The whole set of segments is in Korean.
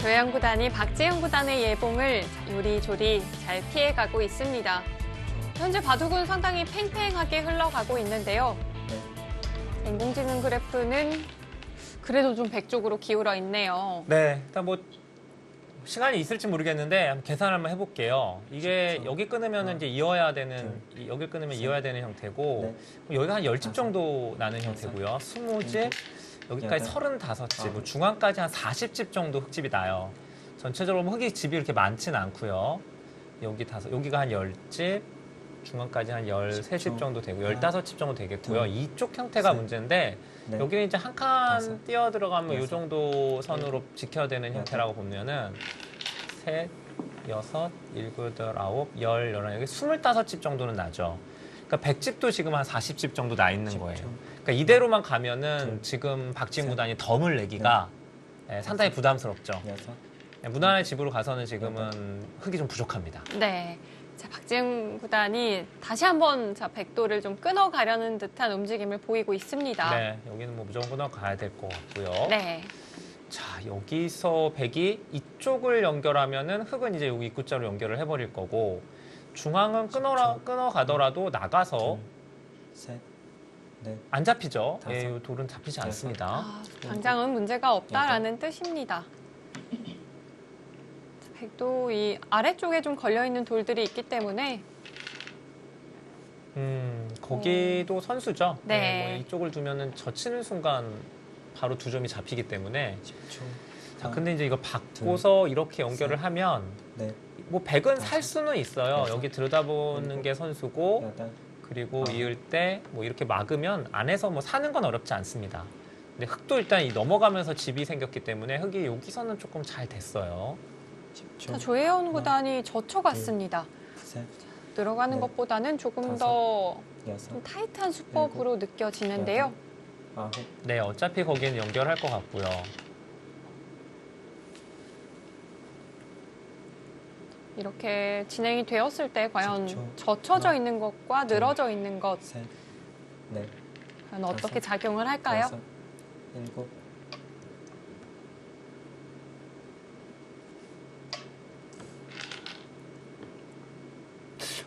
조혜영 구단이 박지영 구단의 예봉을 요리조리 잘 피해가고 있습니다. 현재 바둑은 상당히 팽팽하게 흘러가고 있는데요. 인공지능 그래프는 그래도 좀 백 쪽으로 기울어 있네요. 네, 일단 뭐 시간이 있을지 모르겠는데 한번 계산 한번 해볼게요. 이게 여기 끊으면 이제 이어야 되는, 여기 끊으면 이어야 되는 형태고, 여기가 한 10집 정도 나는 형태고요. 20집, 여기까지 35집, 뭐 중앙까지 한 40집 정도 흙집이 나요. 전체적으로 흙이 집이 이렇게 많지는 않고요. 여기가 한 10집, 중앙까지 한 13집 정도 되고 15집 정도 되겠고요. 이쪽 형태가 문제인데 여기는 이제 한 칸 뛰어 들어가면 이 정도 선으로 지켜야 되는 형태라고 보면은 셋, 여섯, 일곱, 여덟, 아홉, 열, 열한, 여기 25집 정도는 나죠. 그러니까 100집도 지금 한 40집 정도 나 있는 거예요. 그러니까 이대로만 가면은 지금 박지영 구단이 덤을 내기가 상당히 부담스럽죠. 무난한 집으로 가서는 지금은 흙이 좀 부족합니다. 네. 자, 박지영 구단이 다시 한번 백도를 좀 끊어가려는 듯한 움직임을 보이고 있습니다. 네, 여기는 뭐 무조건 끊어가야 될 것 같고요. 네. 자, 여기서 백이 이쪽을 연결하면은 흙은 이제 여기 입구자로 연결을 해버릴 거고 중앙은 끊어가더라도 나가서 안 잡히죠. 예, 이 돌은 잡히지 않습니다. 당장은 문제가 없다라는 뜻입니다. 백도 이 아래쪽에 좀 걸려있는 돌들이 있기 때문에 거기도 선수죠. 네. 뭐 이쪽을 두면은 젖히는 순간 바로 두 점이 잡히기 때문에. 자, 근데 이제 이거 바꿔서 이렇게 연결을 하면 뭐 백은 살 수는 있어요. 여기 들여다보는 게 선수고 그리고 이을 때 뭐 이렇게 막으면 안에서 뭐 사는 건 어렵지 않습니다. 근데 흙도 일단 넘어가면서 집이 생겼기 때문에 흙이 여기서는 조금 잘 됐어요. 자, 조혜연 구단이 젖혀갔습니다. 들어가는 것보다는 조금 더 좀 타이트한 수법으로 느껴지는데요. 네, 어차피 거기는 연결할 것 같고요. 이렇게 진행이 되었을 때 과연 젖혀져 있는 것과 늘어져 있는 것 과연 어떻게 작용을 할까요?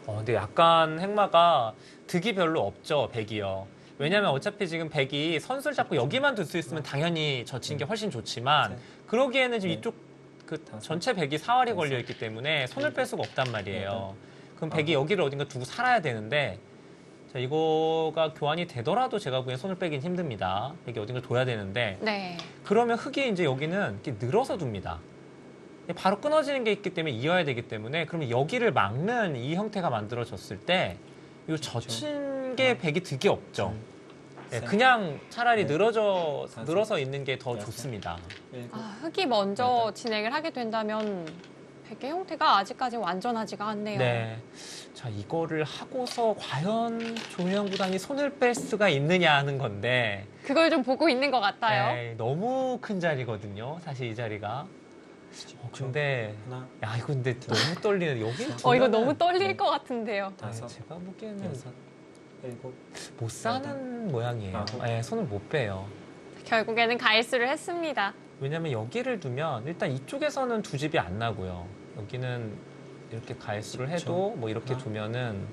근데 약간 행마가 득이 별로 없죠, 백이요. 왜냐면 어차피 지금 백이 선수를 잡고 여기만 둘 수 있으면 당연히 젖히는 게 훨씬 좋지만 그러기에는 지금 이쪽 그 전체 백이 사활이 걸려 있기 때문에 손을 뺄 수가 없단 말이에요. 그럼 백이 여기를 어딘가 두고 살아야 되는데 자, 이거가 교환이 되더라도 제가 보기엔 손을 빼긴 힘듭니다. 백이 어딘가 둬야 되는데 그러면 흙이 이제 여기는 이렇게 늘어서 둡니다. 바로 끊어지는 게 있기 때문에 이어야 되기 때문에 그러면 여기를 막는 이 형태가 만들어졌을 때 이 젖힌 게 백이 득이 없죠. 그냥 차라리 늘어서 있는 게 더 좋습니다. 흙이 먼저 진행을 하게 된다면 백의 형태가 아직까지 완전하지가 않네요. 네. 자, 이거를 하고서 과연 조혜영 구단이 손을 뺄 수가 있느냐 하는 건데 그걸 좀 보고 있는 것 같아요. 네, 너무 큰 자리거든요. 사실 이 자리가. 근데 야 이거 근데 너무 떨리는 여기 이거 너무 떨릴 것 같은데요. 제가 보기에는 못 사는 모양이에요. 네, 손을 못 빼요. 결국에는 가일수를 했습니다. 왜냐면 여기를 두면 일단 이쪽에서는 두 집이 안 나고요. 여기는 이렇게 가일수를 해도 뭐 이렇게 두면은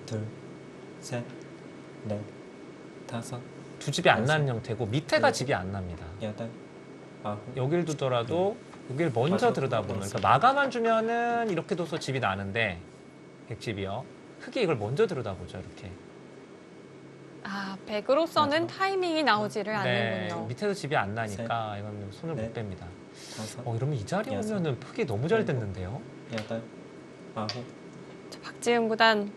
두 집이 안 나는 형태고 밑에가 집이 안 납니다. 여기를 두더라도 여기를 먼저 들여다보는, 그러니까 마감만 주면은 이렇게 둬서 집이 나는데 백집이요. 흙이 이걸 먼저 들여다보죠, 이렇게. 백으로서는 타이밍이 나오지를 않는군요. 밑에서 집이 안 나니까 이건 손을 못 뺍니다. 이러면 이 자리 오면은 흙이 너무 잘 됐는데요. 자, 박지은 구단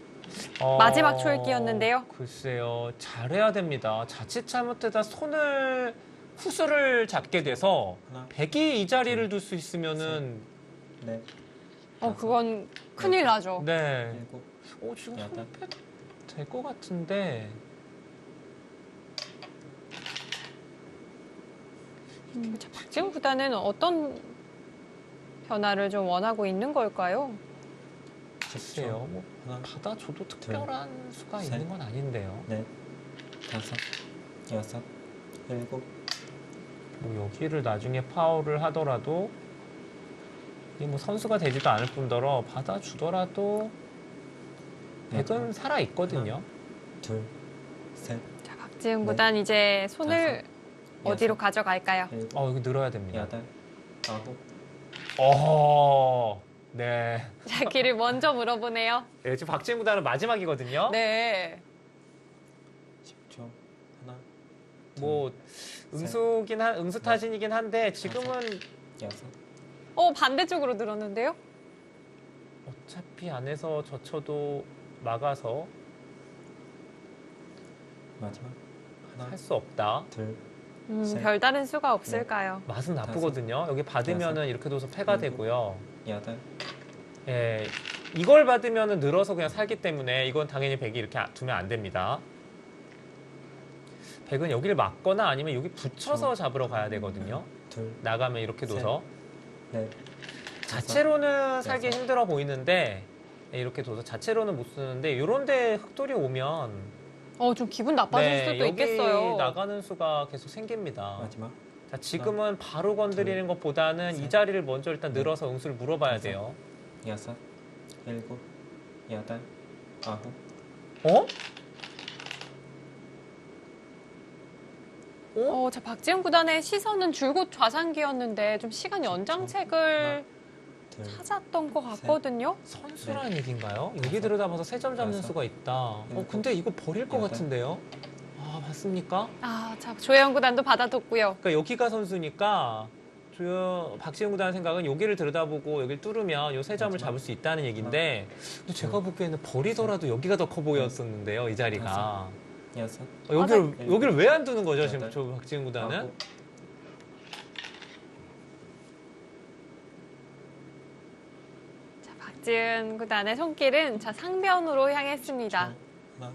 마지막 초읽기였는데요. 글쎄요, 잘해야 됩니다. 자칫 잘못하다 후수를 잡게 돼서 백이 이 자리를 둘 수 있으면은 그건 큰일 나죠. 네. 지금 손을 될 것 같은데. 자, 박지은 구단은 어떤 변화를 좀 원하고 있는 걸까요? 글쎄요, 뭐 받아줘도 특별한 수가 있는 건 아닌데요. 뭐 여기를 나중에 파울을 하더라도 이게 뭐 선수가 되지도 않을 뿐더러 받아주더라도 백은 살아 있거든요. 둘, 셋, 자, 박지훈 네. 구단 이제 손을 다섯, 어디로 여섯, 가져갈까요? 일곱, 여기 늘어야 됩니다. 여덟, 아홉, 네. 자, 길을 먼저 물어보네요. 네, 지금 박지훈 구단은 마지막이거든요. 네. 10초. 하나, 뭐 응수타진이긴 한데 지금은 여섯, 반대쪽으로 늘었는데요? 어차피 안에서 젖혀도 막아서 마지막. 하나, 할 수 없다. 둘, 셋. 별다른 수가 없을까요? 맛은 나쁘거든요. 여기 받으면은 이렇게 둬서 패가 일곱. 되고요. 여덟, 예, 이걸 받으면은 늘어서 그냥 살기 때문에 이건 당연히 백이 이렇게 두면 안 됩니다. 백은 여기를 막거나 아니면 여기 붙여서 잡으러 가야 되거든요. 둘, 나가면 이렇게 둬서 넷, 자체로는 살기 여섯. 힘들어 보이는데 예, 이렇게 둬서 자체로는 못 쓰는데 이런데 흑돌이 오면 좀 기분 나빠질 수도 여기 있겠어요. 나가는 수가 계속 생깁니다. 마지막. 자, 지금은 바로 건드리는 것보다는 이 셋. 자리를 먼저 일단 넷. 늘어서 응수를 물어봐야 다섯. 돼요. 여섯, 일곱, 여덟, 아홉, 어? 자, 박지훈 구단의 시선은 줄곧 좌상기였는데 좀 시간 연장책을 둘, 찾았던 것 같거든요. 선수라는 네. 얘기인가요? 여기 다섯. 들여다봐서 세 점 잡는 여섯. 수가 있다. 일곱. 근데 이거 버릴 것 여덟. 같은데요? 맞습니까? 자, 조혜영 구단도 받아뒀고요. 그러니까 여기가 선수니까 박지훈 구단 생각은 여기를 들여다보고 여기를 뚫으면 요 세 점을 마지막. 잡을 수 있다는 얘기인데 근데 제가 보기에는 버리더라도 여기가 더 커 보였었는데요, 이 자리가. 여섯, 여기를 왜 안 두는 거죠, 지금 여덟. 저 박지훈 구단은? 아홉, 자, 박지훈 구단의 손길은 상변으로 향했습니다. 하나,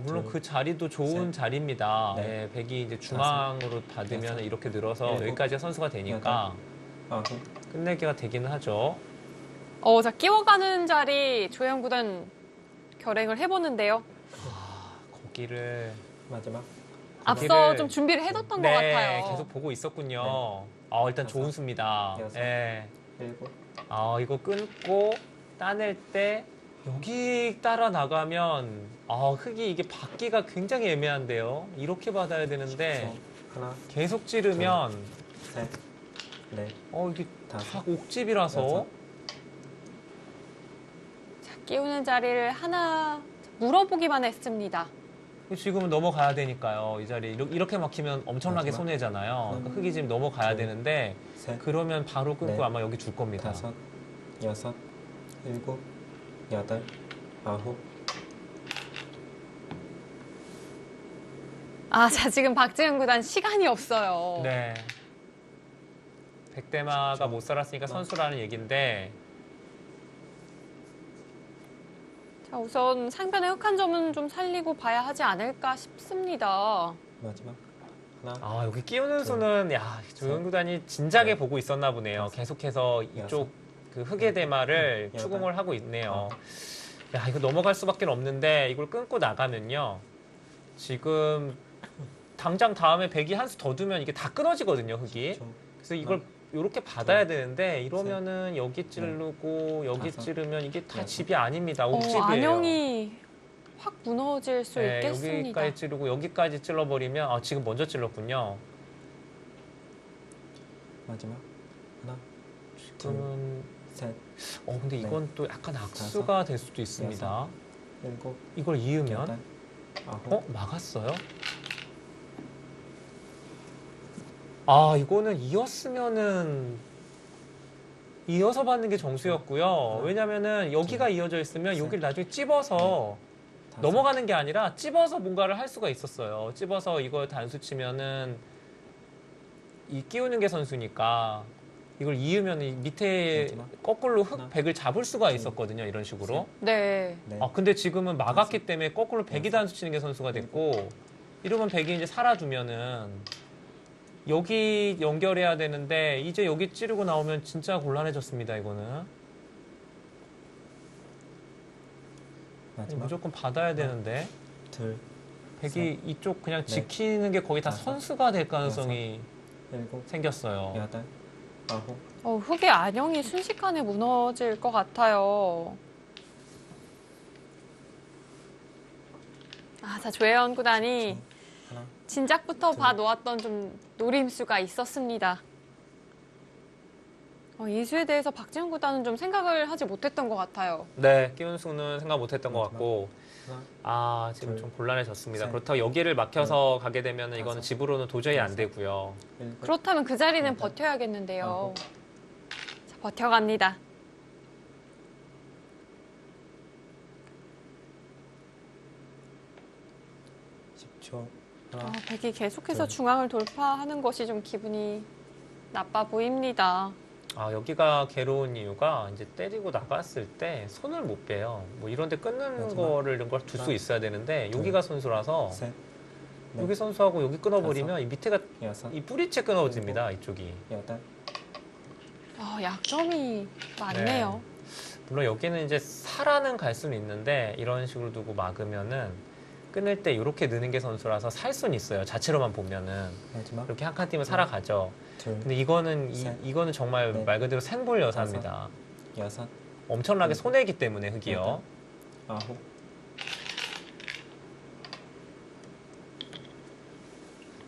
물론 둘, 그 자리도 좋은 셋, 자리입니다. 넷, 예, 백이 이제 중앙으로 받으면 여섯, 이렇게 늘어서 일곱, 여기까지 선수가 되니까 아홉, 끝내기가 되기는 하죠. 자, 끼워가는 자리 조혜영 구단 결행을 해보는데요. 거기를 마지막. 앞서 거기를- 좀 준비를 해뒀던 것 네, 같아요. 계속 보고 있었군요. 일단 다섯, 좋은 수입니다. 여섯. 예. 일곱, 이거 끊고 따낼 때 여기 따라 나가면 흑이 이게 받기가 굉장히 애매한데요. 이렇게 받아야 되는데 하나, 계속 찌르면 셋, 넷, 이게 다섯, 딱 옥집이라서 여섯. 자, 끼우는 자리를 하나 물어보기만 했습니다. 지금은 넘어가야 되니까요. 이 자리 이렇게 막히면 엄청나게 마지막. 손해잖아요. 그러니까 흑이 지금 넘어가야 둘, 되는데 셋, 그러면 바로 끊고 넷, 아마 여기 줄 겁니다. 다섯, 여섯, 일곱, 여덟, 아홉, 자, 지금 박지훈 구단 시간이 없어요. 네. 백대마가 쉽죠. 못 살았으니까 선수라는 얘기인데 자, 우선 상변의 흑한 점은 좀 살리고 봐야 하지 않을까 싶습니다. 마지막. 하나, 여기 끼우는 수는 조현 구단이 진작에 넷, 보고 있었나 보네요. 다섯, 계속해서 이쪽 여섯, 그 흑의 대마를 여덟, 추궁을 하고 있네요. 아홉. 이거 넘어갈 수밖에 없는데 이걸 끊고 나가면요. 지금 당장 다음에 백이 한 수 더 두면 이게 다 끊어지거든요, 흑이. 좀, 그래서 이걸 이렇게 받아야 되는데 이러면은 여기 찌르고 여기 다섯, 찌르면 이게 다 여섯. 집이 아닙니다. 옥집이에요. 안영이 확 무너질 수 네, 있겠습니다. 여기까지 찌르고 여기까지 찔러버리면 지금 먼저 찔렀군요. 마지막. 하나, 지금은 셋, 근데 넷, 이건 또 약간 악수가 될 수도 있습니다. 일곱, 이걸 이으면 여덟, 아홉, 막았어요? 이거는 이어서 받는 게 정수였고요. 왜냐면은 여기가 이어져 있으면 셋, 여기를 나중에 찝어서 다섯, 넘어가는 게 아니라 찝어서 뭔가를 할 수가 있었어요. 찝어서 이걸 단수 치면은 이 끼우는 게 선수니까 이걸 이으면 이 밑에 마지막. 거꾸로 흑 하나, 백을 잡을 수가 둘, 있었거든요. 이런 식으로. 네. 넷, 근데 지금은 막았기 다섯, 때문에 거꾸로 백이 여섯, 단수 치는 게 선수가 됐고 이러면 백이 이제 살아두면은 여기 연결해야 되는데 이제 여기 찌르고 나오면 진짜 곤란해졌습니다. 이거는 마지막. 무조건 받아야 되는데 둘, 백이 이쪽 그냥 넷, 지키는 게 거의 다 다섯, 선수가 될 가능성이 일곱, 생겼어요. 여덟, 아홉, 흑의 안영이 순식간에 무너질 것 같아요. 자, 조혜연 구단이 하나, 진작부터 봐놓았던 좀 노림수가 있었습니다. 이 수에 대해서 박지훈 구단은 좀 생각을 하지 못했던 것 같아요. 네, 끼운 수는 생각 못했던 것 같고 하나, 지금 둘, 좀 곤란해졌습니다. 셋, 그렇다고 여기를 막혀서 가게 되면 이거는 다섯, 집으로는 도저히 안 여섯, 되고요. 일곱, 그렇다면 그 자리는 여덟, 버텨야겠는데요. 아홉. 자, 버텨갑니다. 10초. 하나, 백이 계속해서 둘. 중앙을 돌파하는 것이 좀 기분이 나빠 보입니다. 여기가 괴로운 이유가 이제 때리고 나갔을 때 손을 못 빼요. 뭐 이런 데 끊는 마지막. 거를 이런 걸 둘 수 하나, 있어야 되는데 둘, 여기가 선수라서 셋, 넷, 여기 선수하고 여기 끊어버리면 다섯, 이 밑에가 여섯, 이 뿌리채 끊어집니다. 이쪽이. 여덟, 약점이 많네요. 물론 여기는 이제 살아는 갈 수는 있는데 이런 식으로 두고 막으면은 끊을 때 이렇게 느는 게 선수라서 살 수는 있어요. 자체로만 보면은 마지막. 이렇게 한 칸 뛰면 살아가죠. 둘, 근데 이거는 셋, 이거는 정말 넷, 말 그대로 생볼 여사입니다. 여섯, 엄청나게 일곱, 손해이기 때문에 흑이요. 여덟,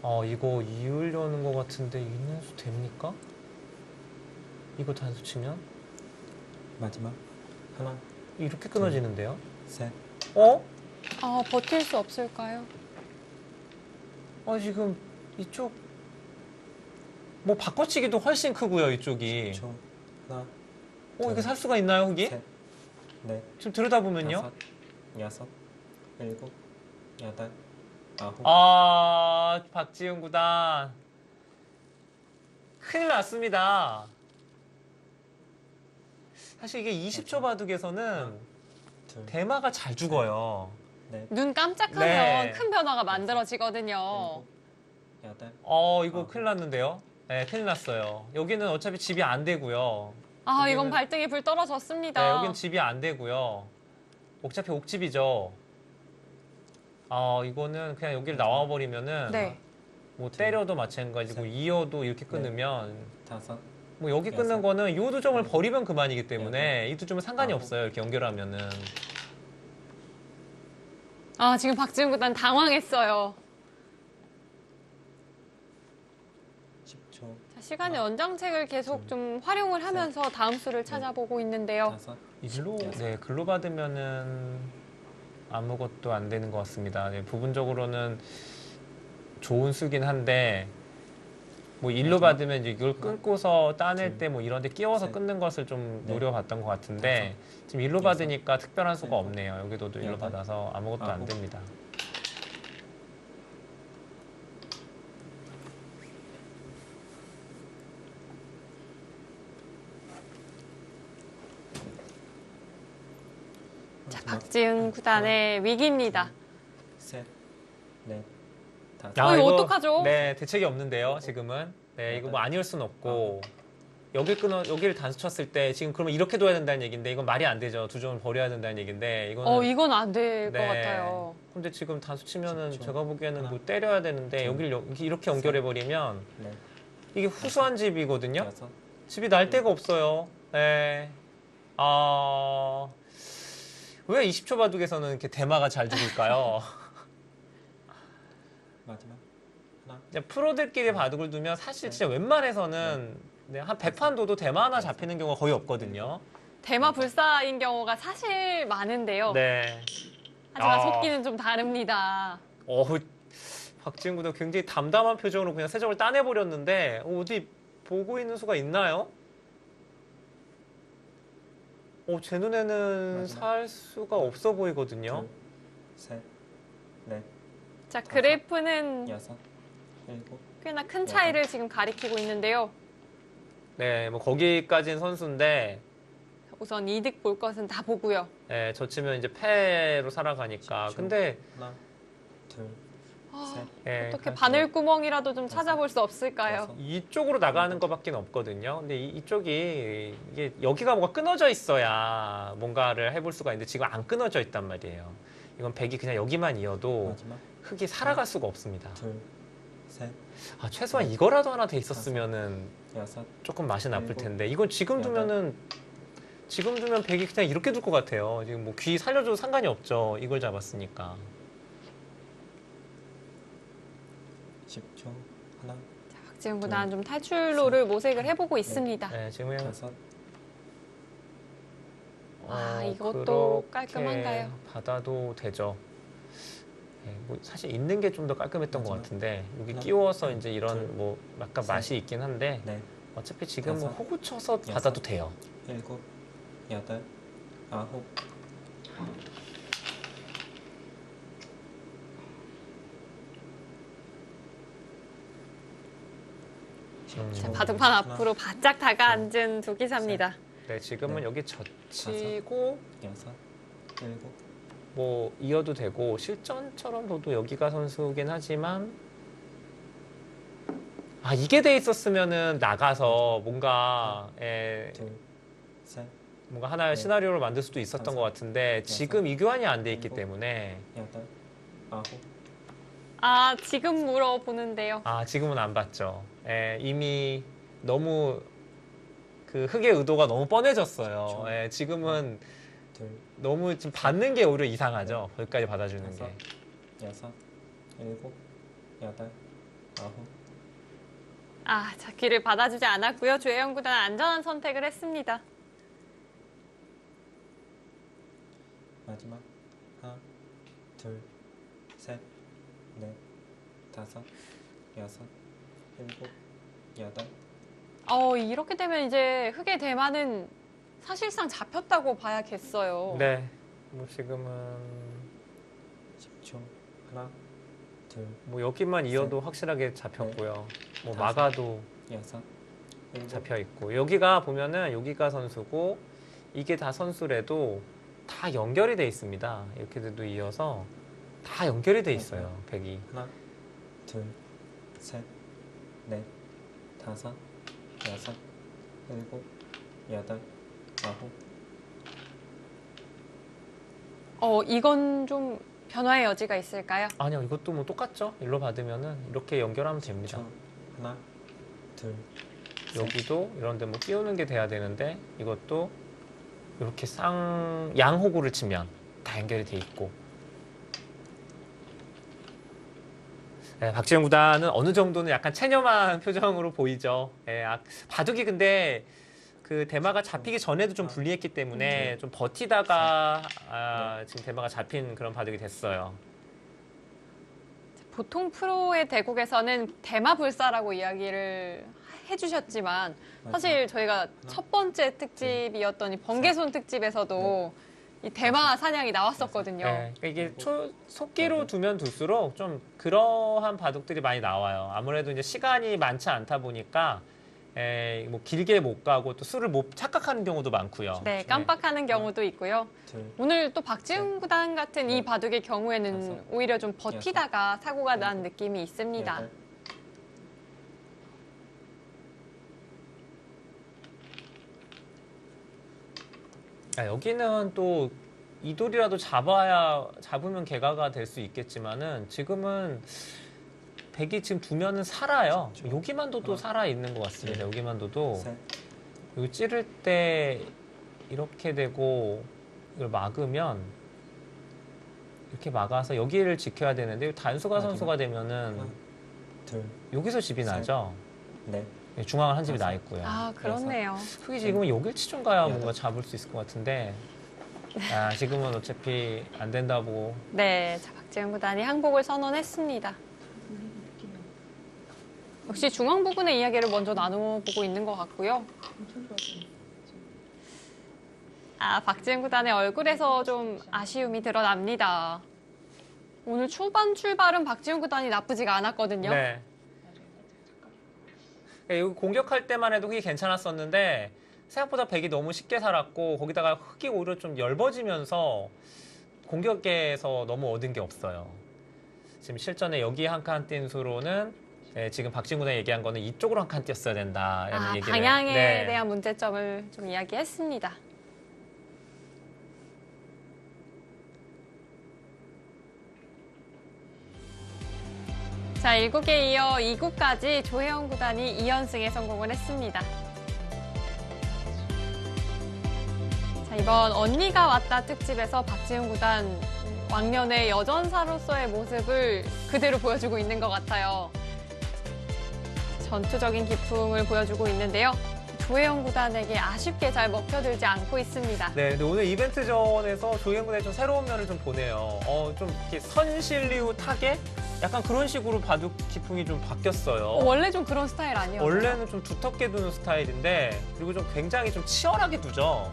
아홉, 이거 이으려는 것 같은데 있는 수 됩니까? 이거 단수 치면 마지막. 하나, 이렇게 끊어지는데요. 셋, 버틸 수 없을까요? 지금 이쪽 뭐 바꿔치기도 훨씬 크고요. 이쪽이. 10초. 하나, 이게 살 수가 있나요, 흑이? 셋, 넷, 지금 들여다보면요. 다섯, 여섯, 일곱, 여덟, 아홉. 박지훈 구단. 큰일 났습니다. 사실 이게 20초 바둑에서는 둘, 대마가 잘 죽어요. 넷, 눈 깜짝하면 네. 큰 변화가 만들어지거든요. 일곱, 여덟, 이거 큰일 났는데요. 네, 큰일 났어요. 여기는 어차피 집이 안 되고요. 이건 여기는- 발등에 불 떨어졌습니다. 네, 여긴 집이 안 되고요. 어차피 옥집이죠. 이거는 그냥 여기를 나와버리면은 네. 뭐 때려도 마찬가지고 셋, 이어도 이렇게 끊으면 다섯, 뭐 여기 끊는 여섯, 거는 이 두 점을 버리면 그만이기 때문에 이 두 점은 상관이 아홉. 없어요. 이렇게 연결하면은. 지금 박지훈 구단 당황했어요. 10초. 자, 시간의 연장책을 계속 좀 활용을 하면서 다음 수를 찾아보고 있는데요. 다섯, 일로 여섯. 네 글로 받으면은 아무것도 안 되는 것 같습니다. 네, 부분적으로는 좋은 수긴 한데 뭐 일로 마지막. 받으면 이제 이걸 끊고서 따낼 둘, 때 뭐 이런 데 끼워서 셋, 끊는 것을 좀 넷, 노려봤던 것 같은데 지금 일로 여섯, 받으니까 특별한 수가 일곱, 없네요. 여기도 일로 여덟, 받아서 아무것도 안 아홉. 됩니다. 자, 마지막. 박지훈 구단의 위기입니다. 셋, 넷, 다섯, 이거 어떡하죠? 네, 대책이 없는데요. 지금은 네, 이거 뭐 아니올 순 없고 여기를 단수 쳤을 때 지금 그러면 이렇게 둬야 된다는 얘기인데 이건 말이 안 되죠. 두 점을 버려야 된다는 얘기인데 이거는 이건 안 될 것 네. 같아요. 근데 지금 단수 치면은 십초. 제가 보기에는 하나, 뭐 때려야 되는데 둘, 여기를 이렇게 연결해 버리면 넷, 이게 후수한 집이거든요. 여섯, 집이 날 데가 없어요. 네. 왜 20초 바둑에서는 이렇게 대마가 잘 죽을까요? 마지막. 하나, 이제 프로들끼리 바둑을 두면 사실 진짜 웬만해서는 네, 한 100판 둬도 대마 하나 잡히는 경우가 거의 없거든요. 대마 불사인 경우가 사실 많은데요. 네. 하지만 아. 속기는 좀 다릅니다. 박지훈 구도 굉장히 담담한 표정으로 그냥 세 점을 따내버렸는데 어디 보고 있는 수가 있나요? 제 눈에는 마지막. 살 수가 없어 보이거든요. 둘, 셋, 넷, 자, 그래프는 여섯, 일곱, 꽤나 큰 차이를 지금 가리키고 있는데요. 네, 뭐 거기까지는 선수인데 우선 이득 볼 것은 다 보고요. 네, 져치면 이제 패로 살아가니까. 근데 하나, 둘, 셋, 예, 어떻게 바늘구멍이라도 좀 찾아볼 수 없을까요? 여섯. 이쪽으로 나가는 것밖에 없거든요. 근데 이쪽이 이게 여기가 뭐가 끊어져 있어야 뭔가를 해볼 수가 있는데 지금 안 끊어져 있단 말이에요. 이건 백이 그냥 여기만 이어도 마지막. 흙이 살아갈 수가 없습니다. 둘, 셋, 아, 최소한 이거라도 하나 돼 있었으면은 여섯, 조금 맛이 나쁠 일곱, 텐데 이건 지금 두면은 지금 두면 백이 그냥 이렇게 둘 것 같아요. 지금 뭐 귀 살려줘도 상관이 없죠. 이걸 잡았으니까. 10초. 하나, 자, 박지훈 구단 좀 탈출로를 모색을 해보고 네. 있습니다. 네, 지금 그냥 다섯, 이것도 그렇게 깔끔한가요? 받아도 되죠. 네, 뭐 사실 있는 게 좀 더 깔끔했던 것 마지막. 같은데 여기 하나, 끼워서 이제 이런 둘, 뭐 약간 셋, 맛이 있긴 한데 넷, 어차피 지금 뭐 다섯, 호구 쳐서 여섯. 받아도 돼요. 일곱, 여덟, 아홉, 자, 초. 바둑판 하나, 앞으로 바짝 다가앉은 두 기사입니다. 네, 지금은 네. 여기 젖히고 여섯, 일곱, 뭐 이어도 되고 실전처럼 봐도 여기가 선수긴 하지만 아 이게 돼 있었으면은 나가서 뭔가 둘, 셋, 뭔가 하나의 네. 시나리오를 만들 수도 있었던 다섯, 것 같은데 지금 이 교환이 안 돼 있기 일곱. 때문에 여덟, 아홉, 아, 지금 물어보는데요. 아 지금은 안 봤죠. 이미 너무 그 흑의 의도가 너무 뻔해졌어요. 그렇죠. 지금은 둘, 너무 지금 받는 게 오히려 이상하죠. 거기까지 받아주는 다섯, 게. 여섯, 일곱, 여덟, 아홉, 아, 자, 기를 받아주지 않았고요. 조혜영 구단 안전한 선택을 했습니다. 마지막 하나, 둘, 셋, 넷, 다섯, 여섯, 일곱, 여덟, 이렇게 되면 이제 흑의 대만은 사실상 잡혔다고 봐야겠어요. 네. 뭐 지금은 10초. 하나, 둘, 뭐 여기만 이어도 확실하게 잡혔고요. 뭐 다섯. 막아도 여섯, 일곱, 잡혀 있고 여기가 보면은 여기가 선수고 이게 다 선수래도 다 연결이 돼 있습니다. 이렇게 돼도 이어서 다 연결이 돼 있어요. 백이. 하나, 둘, 셋, 넷, 다섯, 여섯, 일곱, 여덟, 아홉, 이건 좀 변화의 여지가 있을까요? 아니요, 이것도 뭐 똑같죠. 일로 받으면은 이렇게 연결하면 됩니다. 10초. 하나, 둘, 여기도 이런데 뭐 끼우는 게 돼야 되는데 이것도 이렇게 양호구를 치면 다 연결이 돼 있고. 네, 박지영 구단은 어느 정도는 약간 체념한 표정으로 보이죠. 바둑이 근데 그 대마가 잡히기 전에도 좀 불리했기 때문에 좀 버티다가 지금 대마가 잡힌 그런 바둑이 됐어요. 보통 프로의 대국에서는 대마불사라고 이야기를 해주셨지만 사실 저희가 첫 번째 특집이었던 이 번개손 특집에서도 이 대마 사냥이 나왔었거든요. 네, 그러니까 이게 속기로 두면 둘수록 좀 그러한 바둑들이 많이 나와요. 아무래도 이제 시간이 많지 않다 보니까 뭐 길게 못 가고 또 수를 못 착각하는 경우도 많고요. 네, 깜빡하는 경우도 있고요. 둘, 오늘 또 박지훈 구단 같은 이 바둑의 경우에는 다섯, 오히려 좀 버티다가 사고가 난 일곱, 느낌이 있습니다. 여덟, 여기는 또 이돌이라도 잡으면 개가가 될 수 있겠지만은 지금은 백이 지금 두면은 살아요. 여기만 둬도 살아 있는 것 같습니다. 여기만 둬도 셋, 여기 찌를 때 이렇게 되고 이걸 막으면 이렇게 막아서 여기를 지켜야 되는데 단수가 마지막. 선수가 되면은 하나, 둘, 여기서 집이 셋. 나죠. 넷, 중앙은 한 집이 다섯. 나 있고요. 아, 그렇네요. 흑이 지금은 여길 치좀 가야 여덟. 뭔가 잡을 수 있을 것 같은데 지금은 어차피 안 된다고. 네, 자, 박지훈 구단이 항복을 선언했습니다. 역시 중앙 부분의 이야기를 먼저 나눠보고 있는 것 같고요. 박지훈 구단의 얼굴에서 좀 아쉬움이 드러납니다. 오늘 초반 출발은 박지훈 구단이 나쁘지가 않았거든요. 네. 여기 공격할 때만 해도 흑이 괜찮았었는데 생각보다 백이 너무 쉽게 살았고 거기다가 흑이 오히려 좀 엷어지면서 공격에서 너무 얻은 게 없어요. 지금 실전에 여기 한 칸 뛴 수로는 지금 박지훈 구단이 얘기한 거는 이쪽으로 한 칸 뛰었어야 된다라는 얘기를. 방향에 네. 대한 문제점을 좀 이야기했습니다. 자, 1국에 이어 2국까지 조혜영 구단이 2연승에 성공을 했습니다. 자, 이번 언니가 왔다 특집에서 박지훈 구단 왕년의 여전사로서의 모습을 그대로 보여주고 있는 것 같아요. 전투적인 기풍을 보여주고 있는데요. 조혜영 구단에게 아쉽게 잘 먹혀들지 않고 있습니다. 네, 근데 오늘 이벤트전에서 조혜영 구단이 좀 새로운 면을 좀 보네요. 좀 이렇게 선실리우 타겟? 약간 그런 식으로 바둑 기풍이 좀 바뀌었어요. 원래 좀 그런 스타일 아니었나요? 원래는 좀 두텁게 두는 스타일인데, 그리고 좀 굉장히 좀 치열하게 두죠.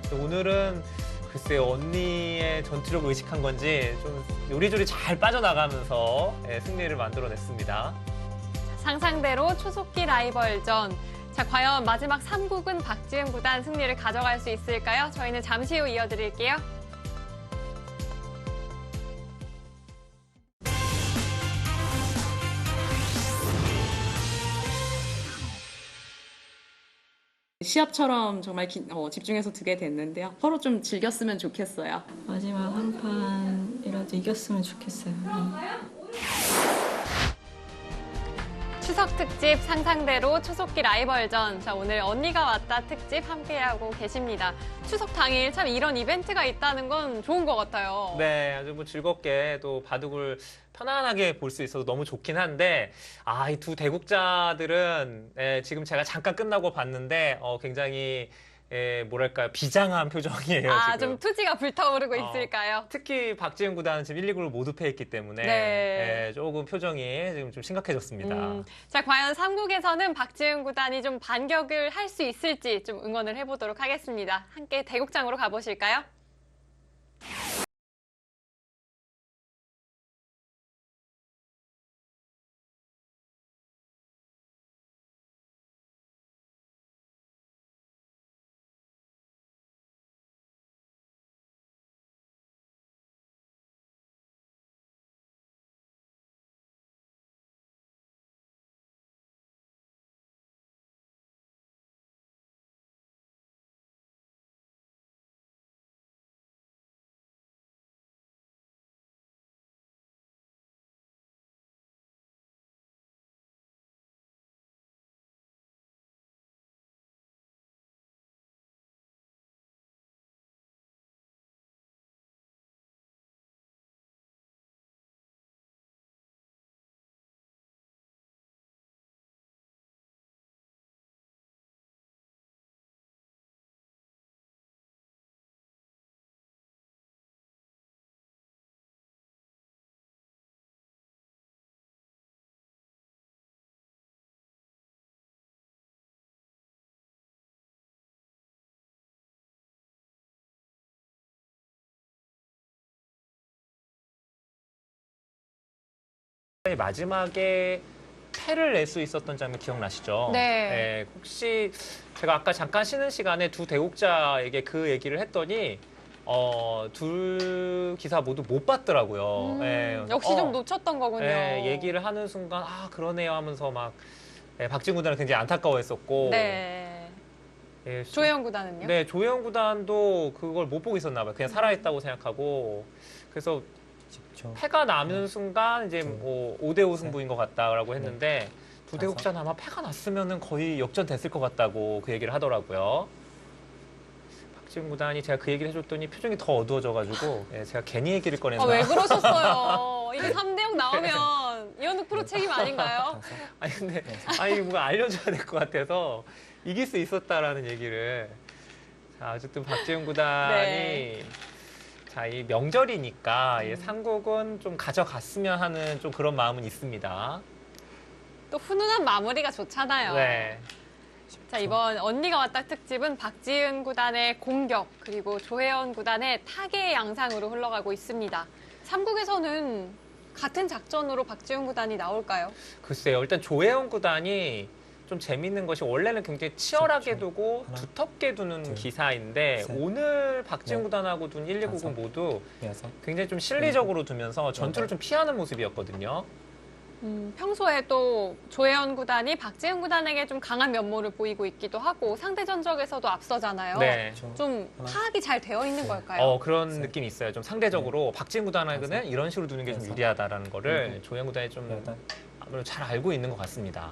근데 오늘은 글쎄요, 언니의 전투력을 의식한 건지 좀 요리조리 잘 빠져나가면서 승리를 만들어냈습니다. 상상대로 초속기 라이벌전. 자, 과연 마지막 3국은 박지훈 구단 승리를 가져갈 수 있을까요? 저희는 잠시 후 이어드릴게요. 시합처럼 정말 집중해서 두게 됐는데요. 서로 좀 즐겼으면 좋겠어요. 마지막 한 판이라도 이겼으면 좋겠어요. 추석 특집 상상대로 초속기 라이벌전. 자, 오늘 언니가 왔다 특집 함께하고 계십니다. 추석 당일 참 이런 이벤트가 있다는 건 좋은 것 같아요. 네, 아주 뭐 즐겁게 또 바둑을 편안하게 볼 수 있어서 너무 좋긴 한데, 이 두 대국자들은 지금 제가 잠깐 끝나고 봤는데 굉장히 뭐랄까요, 비장한 표정이에요. 지금. 좀 투지가 불타오르고 있을까요? 특히 박지훈 구단은 지금 1, 2국을 모두 패했기 때문에 네. 조금 표정이 지금 좀 심각해졌습니다. 자, 과연 3국에서는 박지훈 구단이 좀 반격을 할 수 있을지 좀 응원을 해보도록 하겠습니다. 함께 대국장으로 가보실까요? 마지막에 패를 낼 수 있었던 장면 기억나시죠? 네. 혹시 제가 아까 잠깐 쉬는 시간에 두 대국자에게 그 얘기를 했더니 둘 기사 모두 못 봤더라고요. 역시 좀 놓쳤던 거군요. 얘기를 하는 순간 그러네요 하면서 막 박지훈 구단은 굉장히 안타까워했었고. 네. 조혜영 구단은요? 네, 조혜영 구단도 그걸 못 보고 있었나 봐요. 그냥 살아있다고 생각하고. 그래서 집중. 패가 나는 순간 이제 뭐 5대5 승부인 것 같다라고 했는데 두 대국자는 아마 패가 났으면은 거의 역전됐을 것 같다고 그 얘기를 하더라고요. 박지훈 구단이 제가 그 얘기를 해줬더니 표정이 더 어두워져가지고 제가 괜히 얘기를 꺼내서 왜 그러셨어요? 이게 3대0 나오면 이현욱 프로 책임 아닌가요? 아니 근데 뭔가 알려줘야 될 것 같아서 이길 수 있었다라는 얘기를. 자, 어쨌든 박지훈 구단이 네. 자, 이 명절이니까 삼국은 좀 가져갔으면 하는 좀 그런 마음은 있습니다. 또 훈훈한 마무리가 좋잖아요. 네. 자, 이번 언니가 왔다 특집은 박지훈 구단의 공격 그리고 조혜연 구단의 타계 양상으로 흘러가고 있습니다. 3국에서는 같은 작전으로 박지훈 구단이 나올까요? 글쎄요. 일단 조혜영 구단이 좀 재밌는 것이 원래는 굉장히 치열하게 두고 하나, 두텁게 두는 둘, 기사인데 셋, 오늘 박지훈 넷, 구단하고 둔 1, 2국은 다섯, 모두 여섯, 굉장히 좀 실리적으로 두면서 전투를 여덟, 좀 피하는 모습이었거든요. 평소에 또 조혜연 구단이 박지은 구단에게 좀 강한 면모를 보이고 있기도 하고 상대 전적에서도 앞서잖아요. 네. 좀 파악이 잘 되어 있는 걸까요? 그런 느낌이 있어요. 좀 상대적으로 박지은 구단에게는 이런 식으로 두는 게 좀 유리하다라는 거를 조혜연 구단이 좀 아무래도 잘 알고 있는 것 같습니다.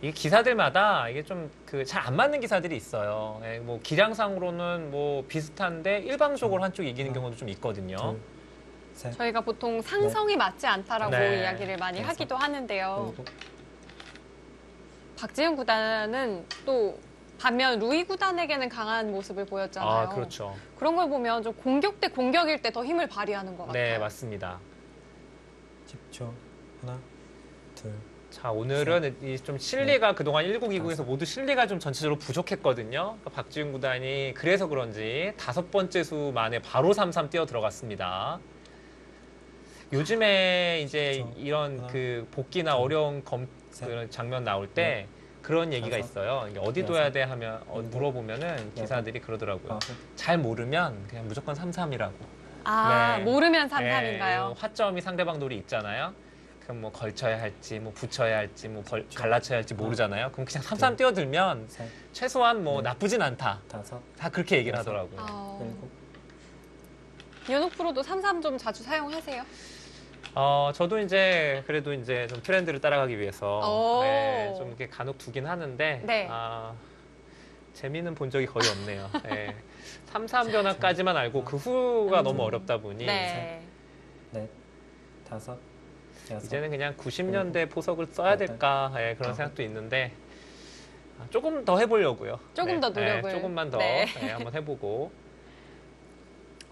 이게 기사들마다 이게 좀 그 잘 안 맞는 기사들이 있어요. 예, 뭐 기량상으로는 뭐 비슷한데 일방적으로 한쪽이 이기는 경우도 좀 있거든요. 저희가 보통 상성이 맞지 않다라고 네. 이야기를 많이 하기도 하는데요. 그리고 박지은 구단은 또 반면 루이 구단에게는 강한 모습을 보였잖아요. 아, 그렇죠. 그런 걸 보면 좀 공격 대 공격일 때 더 힘을 발휘하는 것 같아요. 네, 맞습니다. 10초. 하나, 둘, 자, 오늘은 이 좀 실리가 그동안 1국2국에서 모두 실리가 좀 전체적으로 부족했거든요. 그러니까 박지훈 구단이 그래서 그런지 5번째 수 만에 바로 3-3 뛰어 들어갔습니다. 요즘에 이제 그렇죠. 이런 하나, 그 복귀나 어려운 그런 장면 나올 때 그런 얘기가 다섯, 있어요. 이게 어디 둬야 돼 하면 물어보면은 기사들이 그러더라고요. 아홉, 잘 모르면 그냥 무조건 3-3이라고. 아, 네. 모르면 네, 3-3인가요? 화점이 상대방 돌이 있잖아요. 그럼 뭐 걸쳐야 할지, 뭐 붙여야 할지, 뭐 갈라쳐야 할지 모르잖아요. 그럼 그냥 3-3 뛰어들면 셋, 최소한 뭐 네. 나쁘진 않다. 다섯, 다 그렇게 얘기를 여섯. 하더라고요. 일곱, 이현욱 프로도 3-3 좀 자주 사용하세요? 저도 이제 그래도 이제 좀 트렌드를 따라가기 위해서 오. 네, 좀 이렇게 간혹 두긴 하는데 네. 재미는 본 적이 거의 없네요. 네. 3-3 변화까지만 알고 그 후가 너무 어렵다 보니 네. 넷, 다섯, 여섯, 이제는 그냥 90년대 포석을 써야 될까 그런 생각도 있는데 조금 더 해보려고요. 조금 더 노력을. 조금만 더 네. 한번 해보고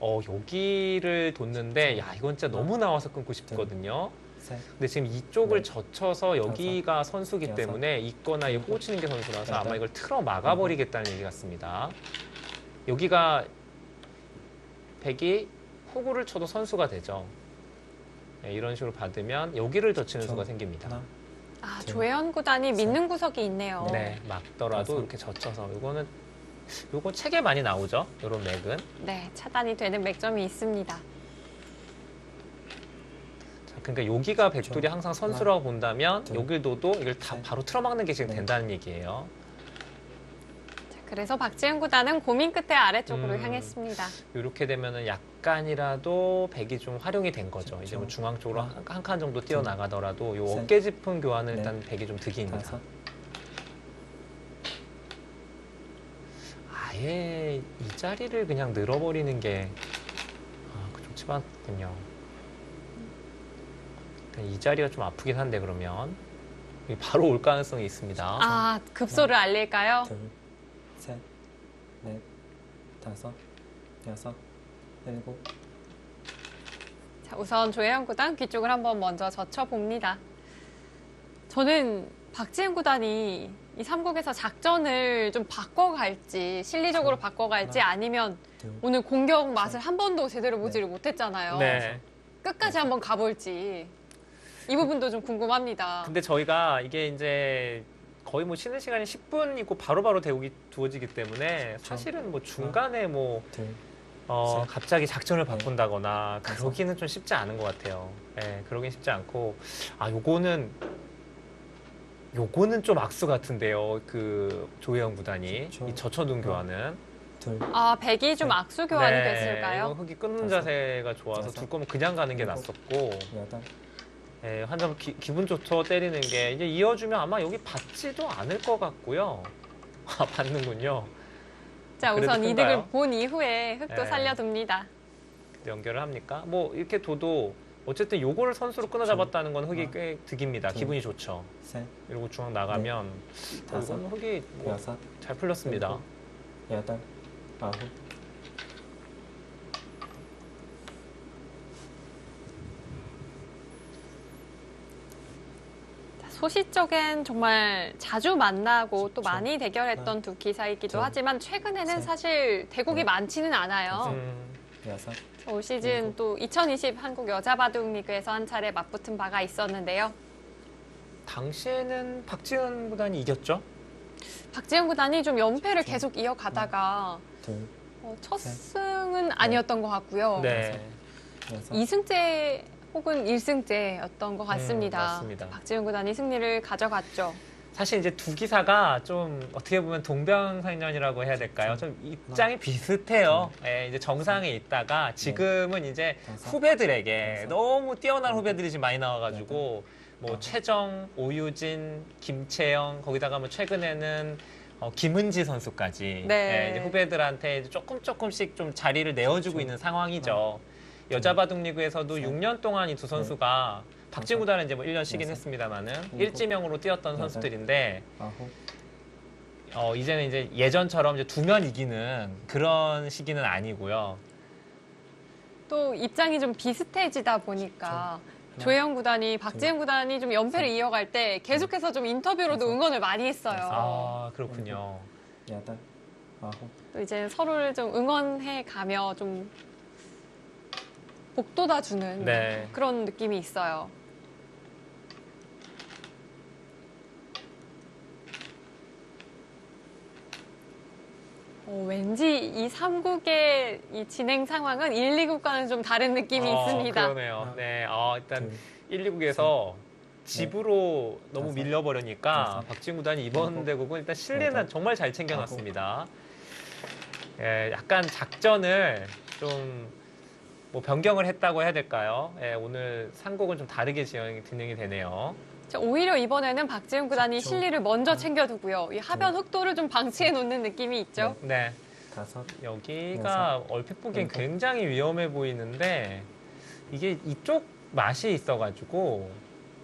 여기를 뒀는데 야 이건 진짜 너무 나와서 끊고 싶거든요. 셋, 근데 지금 이쪽을 네. 젖혀서 여기가 선수기 여섯, 때문에 있거나 이 꽂히는 게 선수라서 아마 이걸 틀어 막아버리겠다는 얘기 같습니다. 여기가 백이 후구를 쳐도 선수가 되죠. 네, 이런 식으로 받으면 여기를 젖히는 수가 생깁니다. 하나, 아, 둘, 조혜연 구단이 믿는 구석이 있네요. 네, 막더라도 다섯. 이렇게 젖혀서 요거 책에 많이 나오죠. 요런 맥은. 네, 차단이 되는 맥점이 있습니다. 자, 그러니까 여기가 백돌이 항상 선수라고 본다면 둘, 여길 둬도 이걸 다 셋, 바로 틀어막는 게 지금 넷. 된다는 얘기예요. 자, 그래서 박지은 구단은 고민 끝에 아래쪽으로 음. 향했습니다. 이렇게 되면은 약간이라도 백이 좀 활용이 된 거죠. 이제 뭐 그렇죠. 중앙 쪽으로 한 칸 정도 뛰어나가더라도 요 셋, 어깨 짚은 교환은 넷, 일단 백이 좀 득입니다. 다섯, 아예 이 자리를 그냥 늘어버리는 게 좋지 않군요. 이 자리가 좀 아프긴 한데 그러면 여기 바로 올 가능성이 있습니다. 아, 급소를 알릴까요? 둘, 셋, 넷, 다섯, 여섯, 일곱, 자, 우선 조혜연 구단 뒤쪽을 한번 먼저 젖혀봅니다. 저는 박지은 구단이 이 3국에서 작전을 좀 바꿔갈지, 실리적으로 바꿔갈지 아니면 둘, 오늘 공격 맛을 한 번도 제대로 보지를 못했잖아요. 네. 끝까지 한번 가볼지. 이 부분도 좀 궁금합니다. 근데 저희가 이게 이제 거의 뭐 쉬는 시간이 10분이고 바로바로 대우기 두어지기 때문에 사실은 뭐 중간에 뭐 둘, 셋. 갑자기 작전을 네. 바꾼다거나 다섯. 그러기는 좀 쉽지 않은 것 같아요. 네, 그러긴 쉽지 않고 요거는 좀 악수 같은데요. 그 조혜영 구단이 그렇죠. 이 젖혀둔 교환은 둘, 아, 백이 좀 악수 교환이 네, 됐을까요? 이거 흙이 끊는 다섯. 자세가 좋아서 여섯. 둘 거면 그냥 가는 게 일곱. 낫었고 여덟, 한 점 기분 좋죠 때리는 게 이제 이어주면 아마 여기 받지도 않을 것 같고요. 받는군요. 자, 그래도 우선 큰가요? 이득을 본 이후에 흙도 네. 살려둡니다. 연결을 합니까? 뭐 이렇게 둬도 어쨌든 요거를 선수로 끊어 잡았다는 건 흙이 하나, 꽤 득입니다. 둘. 기분이 좋죠. 셋, 이러고 중앙 나가면 다섯, 이건 흙이 뭐 여섯, 잘 풀렸습니다. 일곱, 여덟, 아홉, 소시적엔 정말 자주 만나고 또 그렇죠. 많이 대결했던 두 기사이기도 둘, 하지만 최근에는 셋, 사실 대국이 넷, 많지는 않아요. 여섯, 올 시즌 일곱. 또 2020 한국 여자 바둑 리그에서 한 차례 맞붙은 바가 있었는데요. 당시에는 박지은 구단이 이겼죠? 박지은 구단이 좀 연패를 계속 이어가다가 둘, 첫 셋, 승은 아니었던 것 같고요. 네. 여섯, 2승째 혹은 1승째였던 것 같습니다. 맞습니다. 박지훈 구단이 승리를 가져갔죠. 사실 이제 두 기사가 좀 어떻게 보면 동병상련이라고 해야 될까요? 좀 입장이 비슷해요. 예, 이제 정상에 있다가 지금은 이제 후배들에게 너무 뛰어난 후배들이 지금 많이 나와가지고 뭐 최정, 오유진, 김채영 거기다가 뭐 최근에는 김은지 선수까지 네. 예, 이제 후배들한테 이제 조금씩 좀 자리를 내어주고 있는 상황이죠. 여자 바둑리그에서도 6년 동안 이 두 선수가 박지훈 구단은 이제 뭐 1년 쉬긴 했습니다만은 일지명으로 뛰었던 선수들인데 이제는 이제 예전처럼 이제 두면 이기는 그런 시기는 아니고요. 또 입장이 좀 비슷해지다 보니까 조혜영 구단이 박지훈 구단이 좀 연패를 이어갈 때 계속해서 좀 인터뷰로도 응원을 많이 했어요. 아 그렇군요. 여덟, 아홉, 또 이제 서로를 좀 응원해 가며 좀 복돋아주는 네. 그런 느낌이 있어요. 왠지 이 3국의 이 진행 상황은 1, 2국과는 좀 다른 느낌이 있습니다. 그러네요. 네, 일단 둘, 1, 2국에서 집으로 네. 너무 다섯, 밀려버리니까 다섯, 박지훈 구단이 이번 일곱, 대국은 일단 실내는 여덟, 정말 잘 챙겨놨습니다. 예, 약간 작전을 좀 뭐 변경을 했다고 해야 될까요? 예, 오늘 3국은 좀 다르게 진행이 되네요. 오히려 이번에는 박지훈 구단이 그렇죠. 실리를 먼저 챙겨두고요. 이 하변 흑도를 좀 방치해 놓는 느낌이 있죠. 네, 다섯, 여기가 얼핏 보기엔 일곱. 굉장히 위험해 보이는데 이게 이쪽 맛이 있어가지고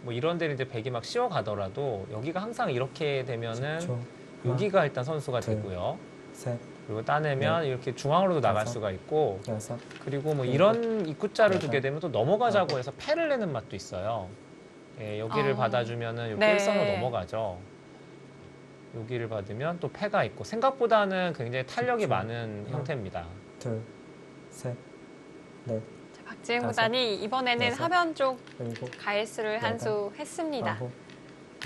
뭐 이런 데를 이제 백이 막 씌워가더라도 여기가 항상 이렇게 되면은 초, 여기가 일단 선수가 둘, 되고요. 셋, 그리고 따내면 이렇게 중앙으로도 나갈 다섯, 수가 있고 여섯, 그리고 뭐 일곱, 이런 입구자를 여덟, 두게 되면 또 넘어가자고 아홉. 해서 패를 내는 맛도 있어요. 예, 여기를 아. 받아주면은 요 네. 일선으로 넘어가죠. 여기를 받으면 또 패가 있고 생각보다는 굉장히 탄력이 그렇죠. 많은 형태입니다. 둘, 셋, 넷, 자, 박지훈 다섯, 구단이 이번에는 여섯, 하변 쪽 일곱, 가해수를 한 수 했습니다. 아홉,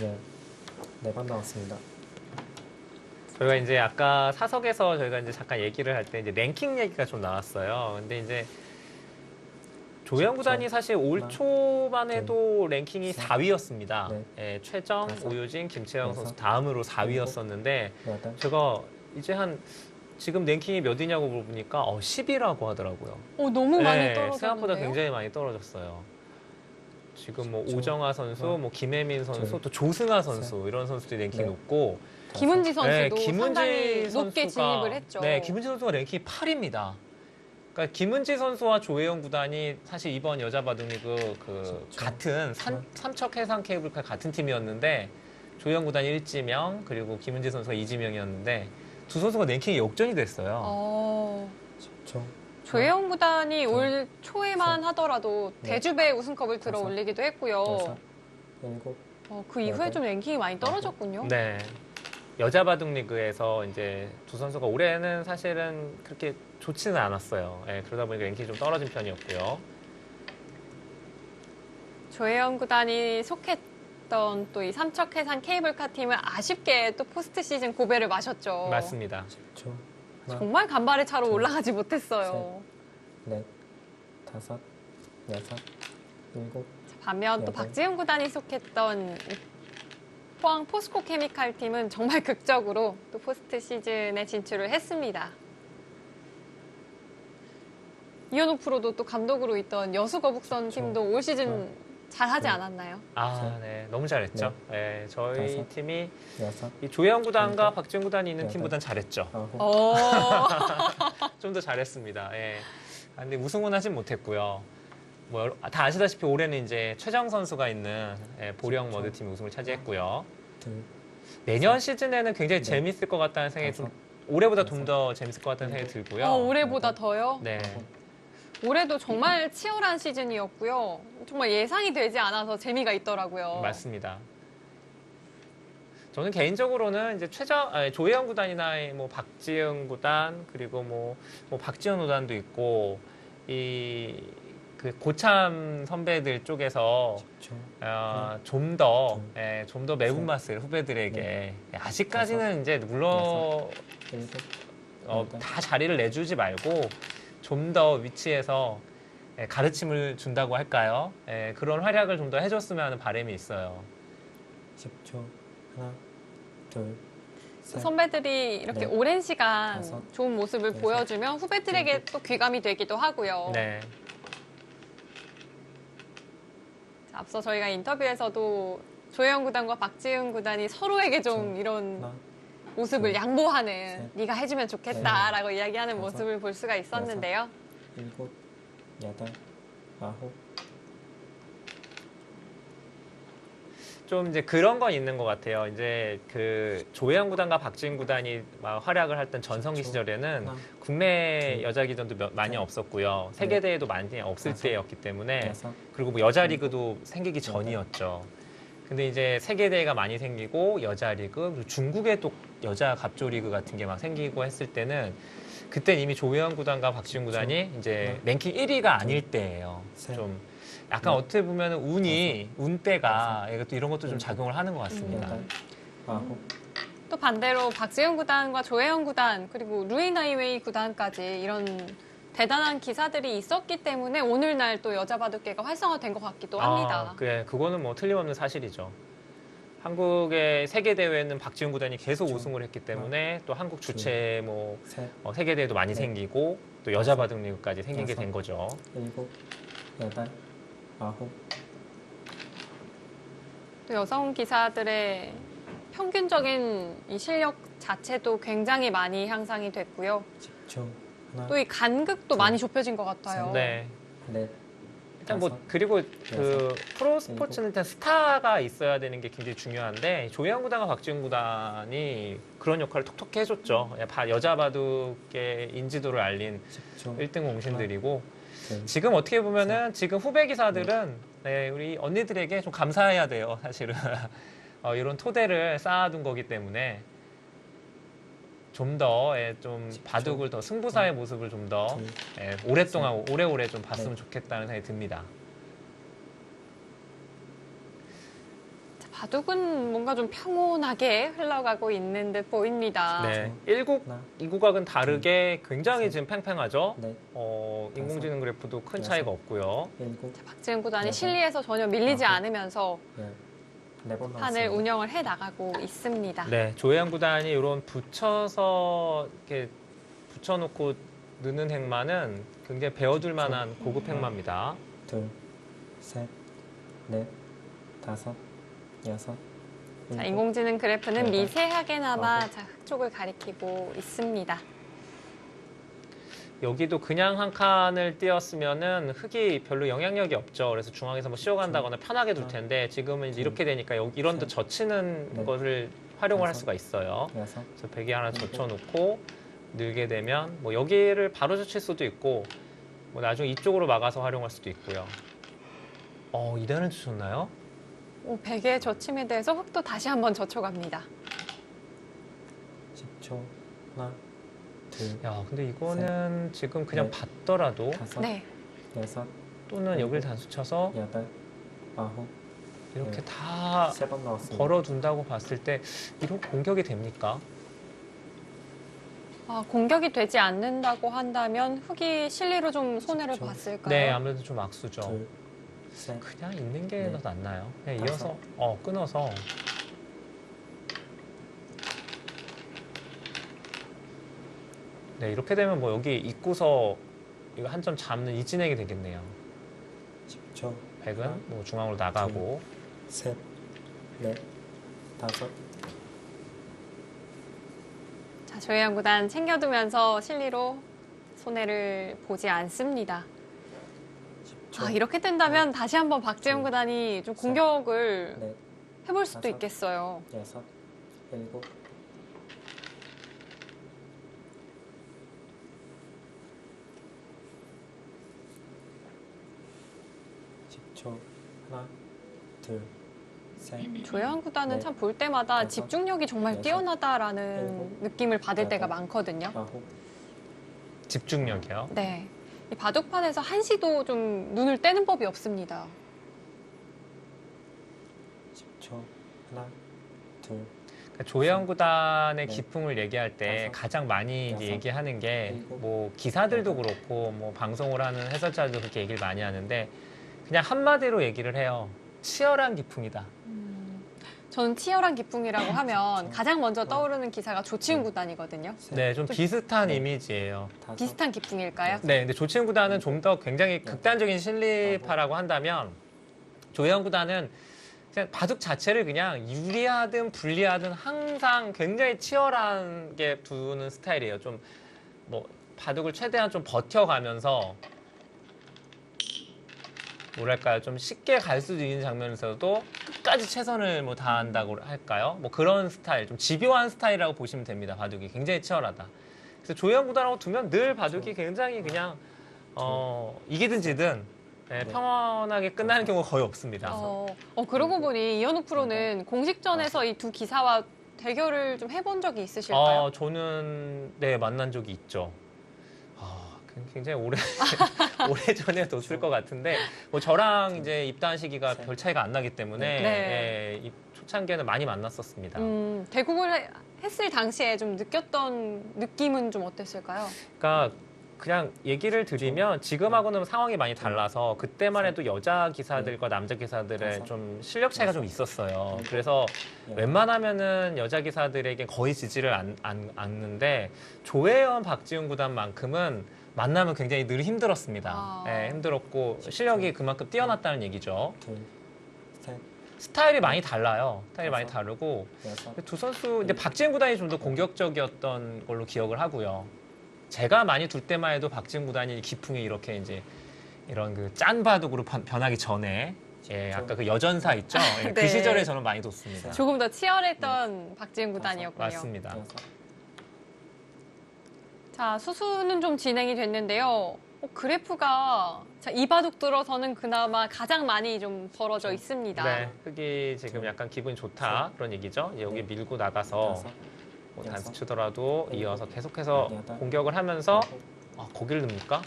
열. 네 번 나왔습니다. 저희가 이제 아까 사석에서 저희가 이제 잠깐 얘기를 할 때 이제 랭킹 얘기가 좀 나왔어요. 근데 이제 조혜영 구단이 사실 올 하나, 초만 해도 랭킹이 셋, 4위였습니다. 넷, 예, 최정, 다섯, 오유진, 김채영 선수 여섯, 다음으로 4위였었는데 여덟, 제가 이제 지금 랭킹이 몇 위냐고 물어보니까 10위라고 하더라고요. 너무 많이 네, 떨어졌는데요. 생각보다 굉장히 많이 떨어졌어요. 지금 뭐 그렇죠. 오정아 선수, 하나, 뭐 김혜민 선수, 둘, 또 조승아 선수 이런 선수들이 랭킹이 넷, 높고 김은지 선수도 김은지 상당히 높게 선수가 진입을 했죠. 네, 김은지 선수가 랭킹이 8위입니다. 그러니까 김은지 선수와 조혜영 구단이 사실 이번 여자 바둑리그 그렇죠. 같은 삼척 해상 케이블카 같은 팀이었는데 조혜영 구단이 1지명 그리고 김은지 선수가 2지명이었는데 두 선수가 랭킹이 역전이 됐어요. 10초, 조혜영 구단이 올 초에만 셋, 하더라도 넷, 대주배 우승컵을 들어 다섯, 올리기도 했고요. 여섯, 일곱, 그 이후에 여덟, 좀 랭킹이 많이 떨어졌군요. 네. 여자 바둑리그에서 이제 두 선수가 올해는 사실은 그렇게 좋지는 않았어요. 예, 그러다 보니까 랭킹이 좀 떨어진 편이었고요. 조혜영 구단이 속했던 또 이 삼척해상 케이블카 팀은 아쉽게 또 포스트 시즌 고배를 마셨죠. 맞습니다. 10초, 하나, 정말 간발의 차로 올라가지 못했어요. 넷, 다섯, 여섯, 일곱, 반면 또 여덟. 박지훈 구단이 속했던 이 포항 포스코 케미칼 팀은 정말 극적으로 또 포스트 시즌에 진출을 했습니다. 이현욱 프로도 또 감독으로 있던 여수거북선 팀도 올 시즌 잘하지 않았나요? 네. 너무 잘했죠. 예, 저희 다섯. 팀이 여섯, 이 조혜영 구단과 일곱, 박지훈 구단이 있는 여덟. 팀보단 잘했죠. 아홉, 좀 더 잘했습니다. 예. 근데 우승은 하진 못했고요. 뭐 다 아시다시피 올해는 이제 최정 선수가 있는 보령 머드 팀이 우승을 차지했고요. 둘, 내년 시즌에는 굉장히 네. 재밌을 것 같다는 생각이 좀 다섯, 올해보다 좀 더 재밌을 것 같다는 생각이 들고요. 올해보다 더요? 네. 올해도 정말 치열한 시즌이었고요. 정말 예상이 되지 않아서 재미가 있더라고요. 맞습니다. 저는 개인적으로는 이제 조혜영 구단이나 뭐 박지영 구단 그리고 뭐 박지현 구단도 있고 그 고참 선배들 쪽에서 10초, 좀 더 매운맛을 후배들에게 아직까지는 이제 물론 일곱, 다 자리를 내주지 말고 좀 더 위치에서 가르침을 준다고 할까요? 그런 활약을 좀 더 해줬으면 하는 바람이 있어요. 10초. 하나, 둘, 셋. 선배들이 이렇게 네. 오랜 시간 다섯, 좋은 모습을 여섯, 보여주면 후배들에게 일곱. 또 귀감이 되기도 하고요. 네. 자, 앞서 저희가 인터뷰에서도 조혜영 구단과 박지은 구단이 서로에게 좀 그렇죠. 이런 하나, 모습을 둘, 양보하는 셋, 네가 해주면 좋겠다라고 넷, 이야기하는 다섯, 모습을 볼 수가 있었는데요. 일곱, 여덟, 아홉. 좀 이제 그런 건 있는 것 같아요. 이제 그 조혜영 구단과 박지은 구단이 막 활약을 했던 전성기 그렇죠. 시절에는 하나, 국내 둘, 여자 기전도 많이 셋, 없었고요. 세계 대회도 많이 없을 다섯, 때였기 때문에 여섯, 그리고 뭐 여자 일곱, 리그도 생기기 여덟. 전이었죠. 근데 이제 세계 대회가 많이 생기고 여자 리그 그리고 중국에 또 여자 갑조 리그 같은 게 막 생기고 했을 때는 그때 이미 조혜영 구단과 박지은 구단이 이제 랭킹 1위가 아닐 때예요. 셋, 좀 약간 넷, 어떻게 보면 운이 운때가 이것도 이런 것도 좀 일곱, 작용을 하는 것 같습니다. 여덟, 아홉. 또 반대로 박지은 구단과 조혜영 구단 그리고 루이 나이웨이 구단까지 이런 대단한 기사들이 있었기 때문에 오늘날 또 여자 바둑계가 활성화된 것 같기도 합니다. 그래, 그거는 뭐 틀림없는 사실이죠. 한국의 세계 대회는 박지은 구단이 계속 그렇죠. 우승을 했기 때문에 또 한국 주최 뭐 셋, 세계 대회도 많이 넷, 생기고 또 여자 다섯, 바둑 리그까지 생기게 여섯. 된 거죠. 일곱, 여덟, 아홉. 또 여성 기사들의 평균적인 이 실력 자체도 굉장히 많이 향상이 됐고요. 10초. 하나, 또 이 간극도 둘, 많이 좁혀진 것 같아요. 네. 넷, 일단 뭐 다섯, 그리고 그 프로 일곱. 스포츠는 일단 스타가 있어야 되는 게 굉장히 중요한데 조혜영 구단과 박지은 구단이 그런 역할을 톡톡히 해줬죠. 여자 바둑의 인지도를 알린 10초. 1등 공신들이고 둘, 지금 어떻게 보면은 지금 후배 기사들은 우리 언니들에게 좀 감사해야 돼요. 사실은 이런 토대를 쌓아둔 거기 때문에 좀 더 좀 바둑을 더 승부사의 모습을 좀 더 둘, 오랫동안 오래오래 좀 네. 봤으면 좋겠다는 생각이 듭니다. 자, 바둑은 뭔가 좀 평온하게 흘러가고 있는 듯 보입니다. 네, 1국, 하나, 2국하고는 다르게 굉장히 셋. 지금 팽팽하죠. 넷, 인공지능 그래프도 큰 여섯. 차이가 없고요. 일곱, 박지은 구단이 여섯. 실리에서 전혀 밀리지 아홉. 않으면서 열. 네번 판을 나왔습니다. 운영을 해 나가고 있습니다. 네, 조혜영 구단이 이런 붙여서 이렇게 붙여놓고 느는 행마는 굉장히 배워둘 만한 고급 행마입니다. 둘, 셋, 넷, 다섯, 여섯. 자, 일곱, 인공지능 그래프는 여덟, 미세하게나마 아홉. 자, 흑쪽을 가리키고 있습니다. 여기도 그냥 한 칸을 띄었으면은 흑이 별로 영향력이 없죠. 그래서 중앙에서 뭐 씌워간다거나 편하게 둘 텐데 지금은 이제 이렇게 되니까 여기 이런 데 셋. 젖히는 넷. 것을 활용을 할 다섯. 수가 있어요. 여섯, 그래서 백이 하나 일곱. 젖혀놓고 늘게 되면 뭐 여기를 바로 젖힐 수도 있고 뭐 나중에 이쪽으로 막아서 활용할 수도 있고요. 2단을 주셨나요? 백의 젖힘에 대해서 흑도 다시 한번 젖혀갑니다. 10초. 하나, 둘, 야, 근데 이거는 지금 그냥 넷. 봤더라도 다섯, 네, 여섯, 또는 일곱. 여기를 단수 쳐서 여덟, 아홉. 이렇게 네. 다 세 번 나왔습니다. 걸어둔다고 봤을 때 이런 공격이 됩니까? 공격이 되지 않는다고 한다면 흑이 실리로 좀 손해를 그렇죠. 봤을까요? 네, 아무래도 좀 악수죠. 둘, 셋, 그냥 있는 게 네. 더 낫나요? 그냥 다섯. 이어서 끊어서 네, 이렇게 되면 뭐 여기 입구서 이거 한 점 잡는 이 진행이 되겠네요. 10초. 백은 뭐 중앙으로 나가고 셋, 넷, 다섯. 자, 조혜영 구단 챙겨두면서 실리로 손해를 보지 않습니다. 10초. 이렇게 된다면 다시 한번 박지은 둘, 구단이 좀 셋, 공격을 넷, 해볼 수도 다섯. 있겠어요. 여섯, 일곱. 초. 하나, 둘, 셋. 조혜영 구단은 네. 참 볼 때마다 여섯, 집중력이 정말 여섯, 뛰어나다라는 일곱, 느낌을 받을 때가 여덟, 많거든요. 아홉. 집중력이요. 네. 이 바둑판에서 한시도 좀 눈을 떼는 법이 없습니다. 10초. 하나, 둘, 조혜영 구단의 네. 기풍을 얘기할 때 다섯, 가장 많이 이제 여섯, 얘기하는 게 일곱, 뭐 기사들도 여덟. 그렇고 뭐 방송을 하는 해설자들도 그렇게 얘기를 많이 하는데 그냥 한마디로 얘기를 해요. 치열한 기풍이다. 저는 치열한 기풍이라고 하면 저, 가장 먼저 네. 떠오르는 기사가 조치훈 구단이거든요. 셋, 네, 좀 비슷한 네. 이미지예요. 다섯, 비슷한 기풍일까요? 네, 근데 조치훈 구단은 좀 더 굉장히 극단적인 실리파라고 한다면 조혜영 구단은 그냥 바둑 자체를 그냥 유리하든 불리하든 항상 굉장히 치열하게 두는 스타일이에요. 좀 뭐 바둑을 최대한 좀 버텨가면서 뭐랄까요, 좀 쉽게 갈 수도 있는 장면에서도 끝까지 최선을 뭐 다한다고 할까요? 뭐 그런 스타일, 좀 집요한 스타일이라고 보시면 됩니다. 바둑이 굉장히 치열하다. 그래서 조혜영 구단하고 두면 늘 바둑이 굉장히 그냥 이기든 지든 네, 평온하게 끝나는 경우가 거의 없습니다. 그러고 보니 이현욱 프로는 공식전에서 이 두 기사와 대결을 좀 해본 적이 있으실까요? 저는 네 만난 적이 있죠. 굉장히 오래 전에 뒀을 것 같은데 뭐 저랑 이제 입단 시기가 별 차이가 안 나기 때문에 네. 이 초창기에는 많이 만났었습니다. 대국을 했을 당시에 좀 느꼈던 느낌은 좀 어땠을까요? 그러니까 그냥 얘기를 드리면 지금하고는 상황이 많이 달라서 그때만 해도 여자 기사들과 남자 기사들의 좀 실력 차이가 좀 있었어요. 그래서 웬만하면은 여자 기사들에게 거의 지지를 않는데 조혜연, 박지훈 구단만큼은 만나면 굉장히 늘 힘들었습니다. 네, 힘들었고 실력이 그만큼 뛰어났다는 얘기죠. 둘, 셋, 스타일이 많이 달라요. 스타일이 많이 여섯, 다르고 여섯, 두 선수 이제 박지훈 구단이 좀 더 공격적이었던 걸로 기억을 하고요. 제가 많이 둘 때만 해도 박지훈 구단이 기풍이 이렇게 이제 이런 그 짠 바둑으로 변하기 전에 아까 그 여전사 있죠? 예, 그 네. 시절에 저는 많이 뒀습니다. 조금 더 치열했던 박지훈 구단이었군요. 맞습니다. 여섯, 자, 수수는 좀 진행이 됐는데요. 그래프가 이 바둑 들어서는 그나마 가장 많이 좀 벌어져 있습니다. 네, 흑이 지금 약간 기분이 좋다 그런 얘기죠. 여기 밀고 나가서 다섯, 뭐 여섯, 단수 치더라도 이어서 계속해서 여덟, 공격을 하면서 아홉, 거기를 넣습니까?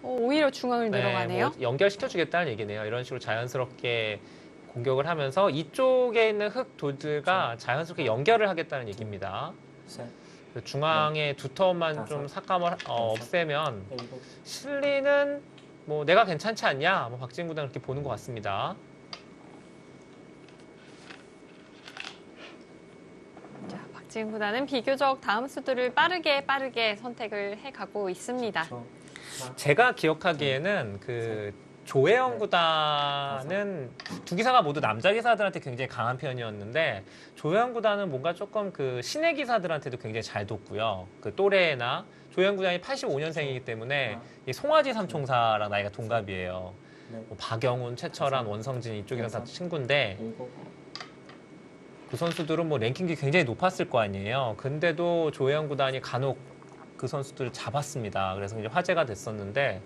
오히려 중앙을 내려가네요. 뭐 연결시켜주겠다는 얘기네요. 이런 식으로 자연스럽게 공격을 하면서 이쪽에 있는 흑 돌들과 자연스럽게 연결을 하겠다는 얘기입니다. 셋, 그 중앙의 두터움만 다섯, 좀 삭감을 없애면 일곱, 실리는 뭐 내가 괜찮지 않냐? 뭐 박지훈 구단 그렇게 보는 것 같습니다. 자, 박지훈 구단은 비교적 다음 수들을 빠르게 선택을 해가고 있습니다. 초, 하나, 제가 기억하기에는 그 조혜영 구단은 두 기사가 모두 남자 기사들한테 굉장히 강한 편이었는데 조혜영 구단은 뭔가 조금 그 신예 기사들한테도 굉장히 잘 뒀고요. 그 또래나 조혜영 구단이 85년생이기 때문에 이 송아지 삼총사랑 나이가 동갑이에요. 넷, 뭐 박영훈, 최철한, 원성진 이쪽이랑 다 친구인데 일곱, 그 선수들은 뭐 랭킹이 굉장히 높았을 거 아니에요. 근데도 조혜영 구단이 간혹 그 선수들을 잡았습니다. 그래서 이제 화제가 됐었는데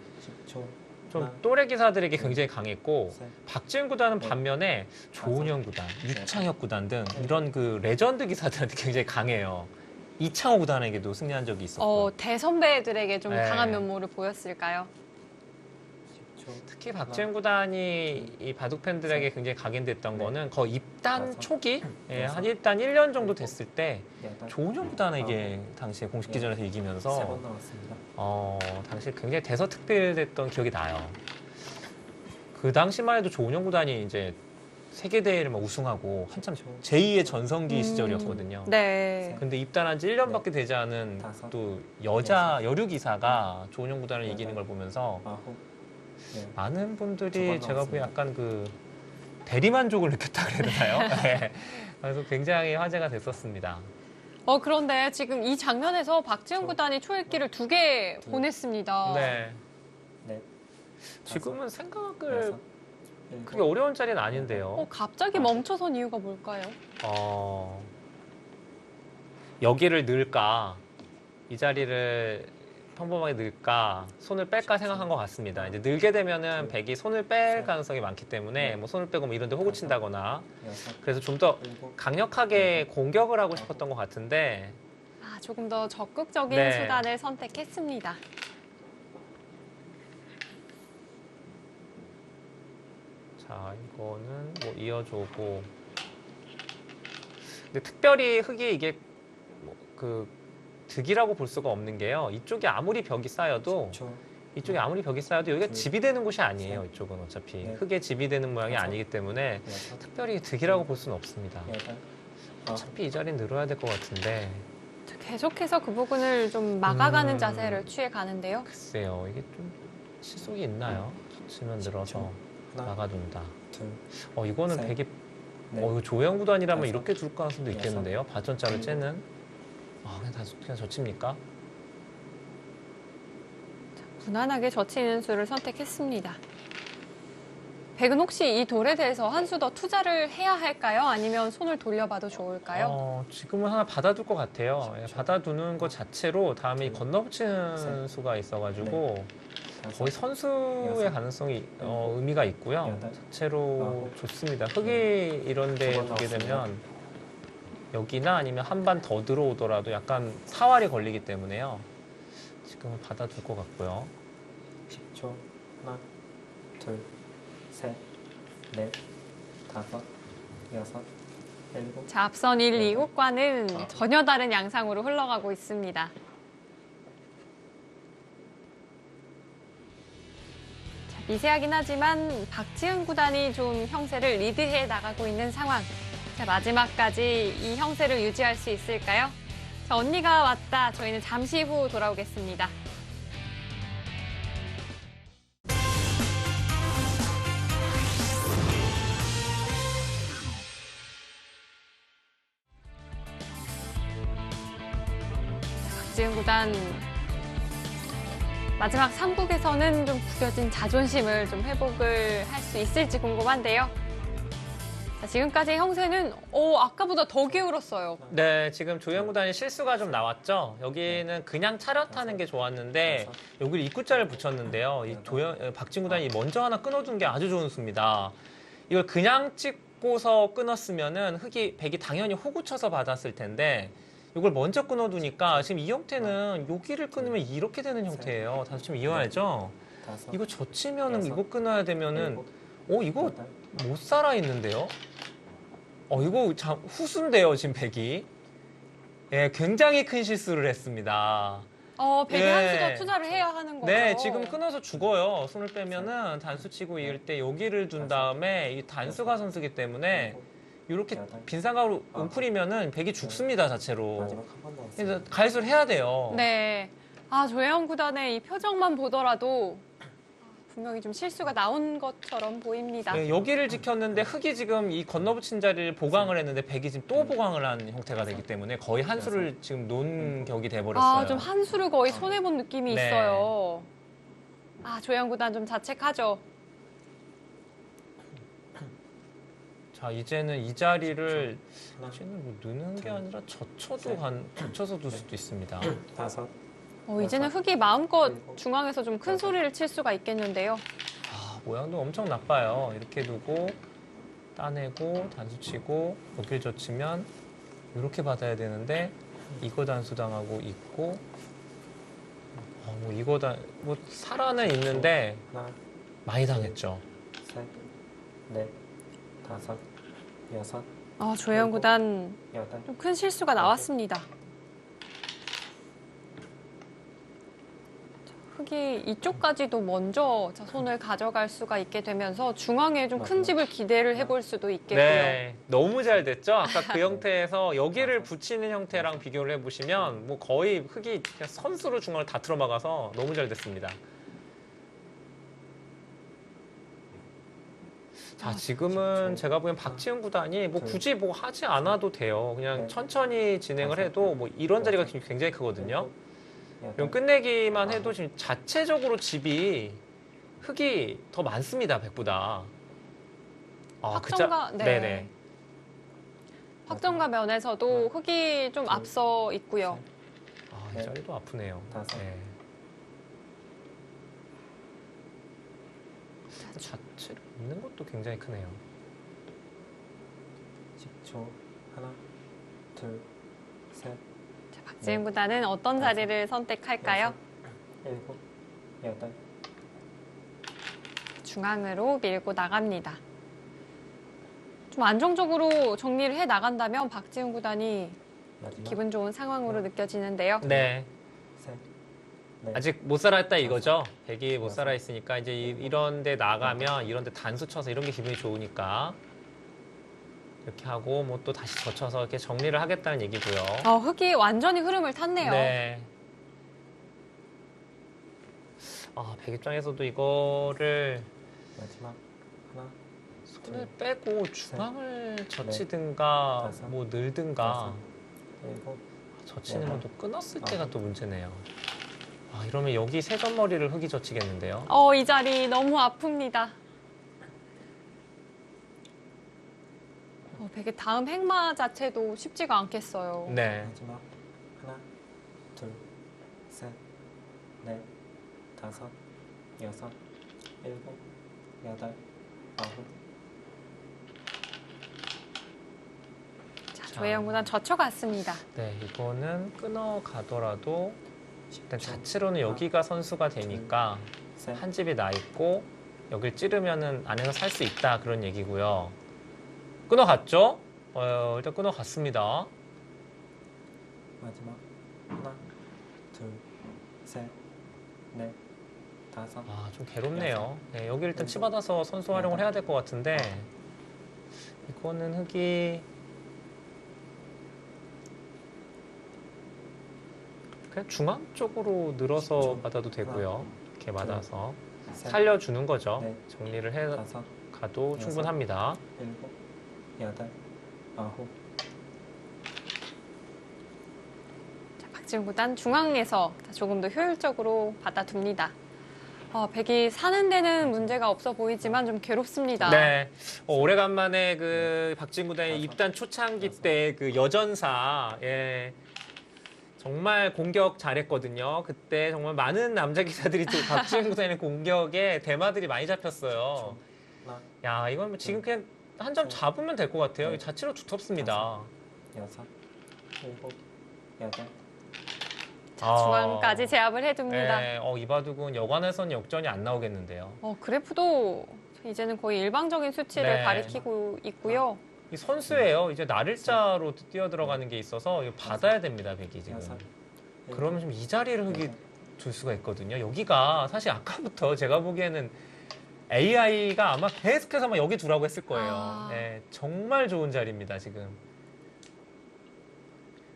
10초, 좀 하나, 또래 기사들에게 굉장히 강했고 셋, 박지훈 구단은 네. 반면에 조은영 구단, 유창혁 구단 등 이런 그 레전드 기사들한테 굉장히 강해요. 이창호 구단에게도 승리한 적이 있었고 대선배들에게 좀 네. 강한 면모를 보였을까요? 10초, 특히 박지훈 구단이 이 바둑 팬들에게 굉장히 각인됐던 거는 거의 입단 초기 한 입단 1년 정도 됐을 때 여덟, 조은영 구단에게 당시에 공식 기전에서 세 이기면서 번 나왔습니다. 당시 굉장히 대서특필됐던 기억이 나요. 그 당시만 해도 조은영 구단이 이제 세계대회를 막 우승하고 한참 제2의 전성기 시절이었거든요. 네. 근데 입단한 지 1년밖에 되지 않은 다섯, 또 여자 여류 기사가 조은영 구단을 여덟, 이기는 걸 보면서 아홉, 열, 많은 분들이 두번 제가 보기에 나왔습니다. 약간 그 대리만족을 느꼈다 그래야 되나요? 네. 그래서 굉장히 화제가 됐었습니다. 그런데 지금 이 장면에서 박지훈 구단이 초읽기를 2개 보냈습니다. 네. 넷, 지금은 생각을 여섯, 일곱, 그게 어려운 자리는 아닌데요. 갑자기 멈춰선 이유가 뭘까요? 여기를 넣을까, 이 자리를 평범하게 넣을까, 손을 뺄까 생각한 것 같습니다. 이제 늘게 되면은 백이 손을 뺄 가능성이 많기 때문에 뭐 손을 빼고 뭐 이런 데 호구 친다거나 여섯, 그래서 좀 더 일곱, 강력하게 공격을 하고 싶었던 것 같은데 조금 더 적극적인 네. 수단을 선택했습니다. 자, 이거는 뭐 이어주고 근데 특별히 흙이 이게 뭐 그 득이라고 볼 수가 없는 게요. 이쪽에 아무리 벽이 쌓여도 10초. 이쪽에 아무리 벽이 쌓여도 여기가 둘, 집이 되는 곳이 아니에요. 셋, 이쪽은 어차피 넷, 흙의 집이 되는 모양이 다섯, 아니기 때문에 여섯, 특별히 득이라고 볼 수는 없습니다. 여덟, 아홉, 어차피 이 자리는 늘어야 될 것 같은데 자, 계속해서 그 부분을 좀 막아가는 음. 자세를 취해 가는데요. 글쎄요. 이게 좀 실속이 있나요? 치면 늘어서 하나, 막아둔다. 둘, 이거는 셋, 백이 넷, 이거 조영 구단이라면 다섯, 이렇게 둘 가능성도 여섯, 있겠는데요. 바전자를 일곱, 째는 그냥 젖힙니까? 무난하게 젖히는 수를 선택했습니다. 백은 혹시 이 돌에 대해서 한 수 더 투자를 해야 할까요? 아니면 손을 돌려봐도 좋을까요? 지금은 하나 받아둘 것 같아요. 예, 받아두는 것 자체로 다음에 이 건너붙이는 셋, 수가 있어가지고 다섯, 거의 선수의 여섯, 가능성이 일곱, 의미가 있고요. 여덟, 자체로 아홉, 좋습니다. 흙이 이런 데 두번 두게 나왔습니다. 되면 여기나 아니면 한 반 더 들어오더라도 약간 사활이 걸리기 때문에요. 지금은 받아둘 것 같고요. 10초. 하나, 둘, 셋, 넷, 다섯, 여섯, 일곱. 자, 앞선 1, 2국과는 전혀 다른 양상으로 흘러가고 있습니다. 자, 미세하긴 하지만 박지은 구단이 좀 형세를 리드해 나가고 있는 상황. 자, 마지막까지 이 형세를 유지할 수 있을까요? 자, 언니가 왔다. 저희는 잠시 후 돌아오겠습니다. 박지은 구단 마지막 3국에서는 좀 구겨진 자존심을 좀 회복을 할 수 있을지 궁금한데요. 자, 지금까지 형세는 아까보다 더 게을었어요. 네, 지금 조영 구단이 실수가 좀 나왔죠. 여기는 그냥 차렷하는 게 좋았는데 여기를 입구자를 붙였는데요. 이 박진 구단이 먼저 하나 끊어둔 게 아주 좋은 수입니다. 이걸 그냥 찍고서 끊었으면은 백이 당연히 호구 쳐서 받았을 텐데 이걸 먼저 끊어두니까 지금 이 형태는 여기를 끊으면 이렇게 되는 형태예요. 다시 좀 이해하죠? 다섯, 이거 젖히면은 여섯, 이거 끊어야 되면은 일곱, 이거 여덟, 못 살아 있는데요? 이거 후수인데요, 지금 백이. 예, 굉장히 큰 실수를 했습니다. 백이 예. 한 수 더 투자를 해야 하는 거죠. 네, 지금 끊어서 죽어요. 손을 빼면은 단수 치고 이을 때 여기를 둔 다음에 이 단수가 선수기 때문에 이렇게 빈 삼각으로 웅크리면은 백이 죽습니다, 자체로. 마지막 한 번 나왔어요. 그래서 가해수를 해야 돼요. 네. 조혜영 구단의 이 표정만 보더라도 분명히 좀 실수가 나온 것처럼 보입니다. 네, 여기를 지켰는데 흙이 지금 이 건너붙인 자리를 보강을 했는데 백이 지금 또 보강을 한 형태가 되기 때문에 거의 한 수를 지금 놓은 격이 돼버렸어요. 좀 한 수를 거의 손해본 느낌이 네. 있어요. 조혜영 구단 좀 자책하죠. 자, 이제는 이 자리를 하나, 이제는 뭐 넣는 게 아니라 젖혀서 둘 수도 있습니다. 다섯, 이제는 흙이 마음껏 중앙에서 좀 큰 소리를 칠 수가 있겠는데요. 모양도 엄청 나빠요. 이렇게 두고 따내고 단수 치고 여길 젖히면 이렇게 받아야 되는데 이거 단수 당하고 있고 뭐 살아는 있는데 하나, 많이 당했죠. 셋, 넷, 다섯, 여섯, 조혜영 구단 여덟, 좀 큰 실수가 나왔습니다. 흙이 이쪽까지도 먼저 손을 가져갈 수가 있게 되면서 중앙에 좀 큰 집을 기대를 해볼 수도 있겠고요. 네, 너무 잘 됐죠. 아까 그 형태에서 여기를 붙이는 형태랑 비교를 해보시면 뭐 거의 흙이 그냥 선수로 중앙을 다 틀어막아서 너무 잘 됐습니다. 자, 지금은 제가 보기엔 박지은 구단이 뭐 굳이 뭐 하지 않아도 돼요. 그냥 천천히 진행을 해도 뭐 이런 자리가 굉장히 크거든요. 이런 끝내기만 해도 지금 자체적으로 집이 흙이 더 많습니다, 백보다. 네네. 확정가 면에서도 흙이 좀 앞서 있고요. 이 자리도 아프네요. 다섯. 네. 자체로 있는 것도 굉장히 크네요. 10초. 하나, 둘, 셋, 박지은 구단은 어떤 자리를 선택할까요? 일곱, 여덟, 중앙으로 밀고 나갑니다. 좀 안정적으로 정리를 해 나간다면 박지훈 구단이 마지막. 기분 좋은 상황으로 느껴지는데요. 네. 셋. 넷. 아직 못 살아있다 이거죠. 백이 못 살아있으니까 이제 이런 데 나가면 이런 데 단수 쳐서 이런 게 기분이 좋으니까 이렇게 하고 뭐 또 다시 젖혀서 이렇게 정리를 하겠다는 얘기고요. 흑이 완전히 흐름을 탔네요. 네. 백 입장에서도 이거를 마지막. 하나. 손을 빼고 중앙을 젖히든가 다섯, 뭐 늘든가 일곱. 젖히는 건 또 끊었을 아홉. 때가 또 문제네요. 이러면 여기 세점머리를 흙이 젖히겠는데요. 이 자리 너무 아픕니다. 백의 다음 행마 자체도 쉽지가 않겠어요. 네. 마지막. 하나. 둘. 셋. 넷. 다섯. 여섯. 일곱. 여덟. 아홉. 자, 조혜영 구단 젖혀갔습니다. 네, 이거는 끊어가더라도 일단 자체로는 여기가 선수가 되니까 셋. 한 집이 나 있고 여길 찌르면은 안에서 살 수 있다 그런 얘기고요. 끊어갔죠? 일단 끊어갔습니다. 마지막. 하나. 둘. 셋. 넷. 다섯. 좀 괴롭네요. 네, 여기 일단 치받아서 선수 활용을 해야 될 것 같은데 이거는 흙이 그냥 중앙 쪽으로 늘어서 받아도 되고요. 이렇게 받아서 셋. 살려주는 거죠. 네. 정리를 해 다섯. 가도 충분합니다. 일곱. 여덟. 아홉. 자, 박지훈 구단 중앙에서 조금 더 효율적으로 받아둡니다. 백이 사는 데는 문제가 없어 보이지만 좀 괴롭습니다. 네. 오래간만에 그 박진 구단의 입단 초창기 때 그 여전사, 예. 정말 공격 잘했거든요. 그때 정말 많은 남자 기자들이 또 박지훈 구단의 공격에 대마들이 많이 잡혔어요. 하나. 야, 이건 뭐 지금 그냥 한 점 잡으면 될 것 같아요. 이 자체로 두텁습니다. 여섯. 일곱. 여덟. 자, 중앙까지 제압을 해둡니다. 네, 이바둑은 여관에선 역전이 안 나오겠는데요. 그래프도 이제는 거의 일방적인 수치를 네. 가리키고 있고요. 이 선수예요. 이제 나를자로 뛰어들어가는 게 있어서 이거 받아야 됩니다, 백이 지금. 여섯. 그러면 좀 이 자리를 흙이 줄 수가 있거든요. 여기가 사실 아까부터 제가 보기에는 AI가 아마 계속해서 막 여기 두라고 했을 거예요. 네, 정말 좋은 자리입니다, 지금.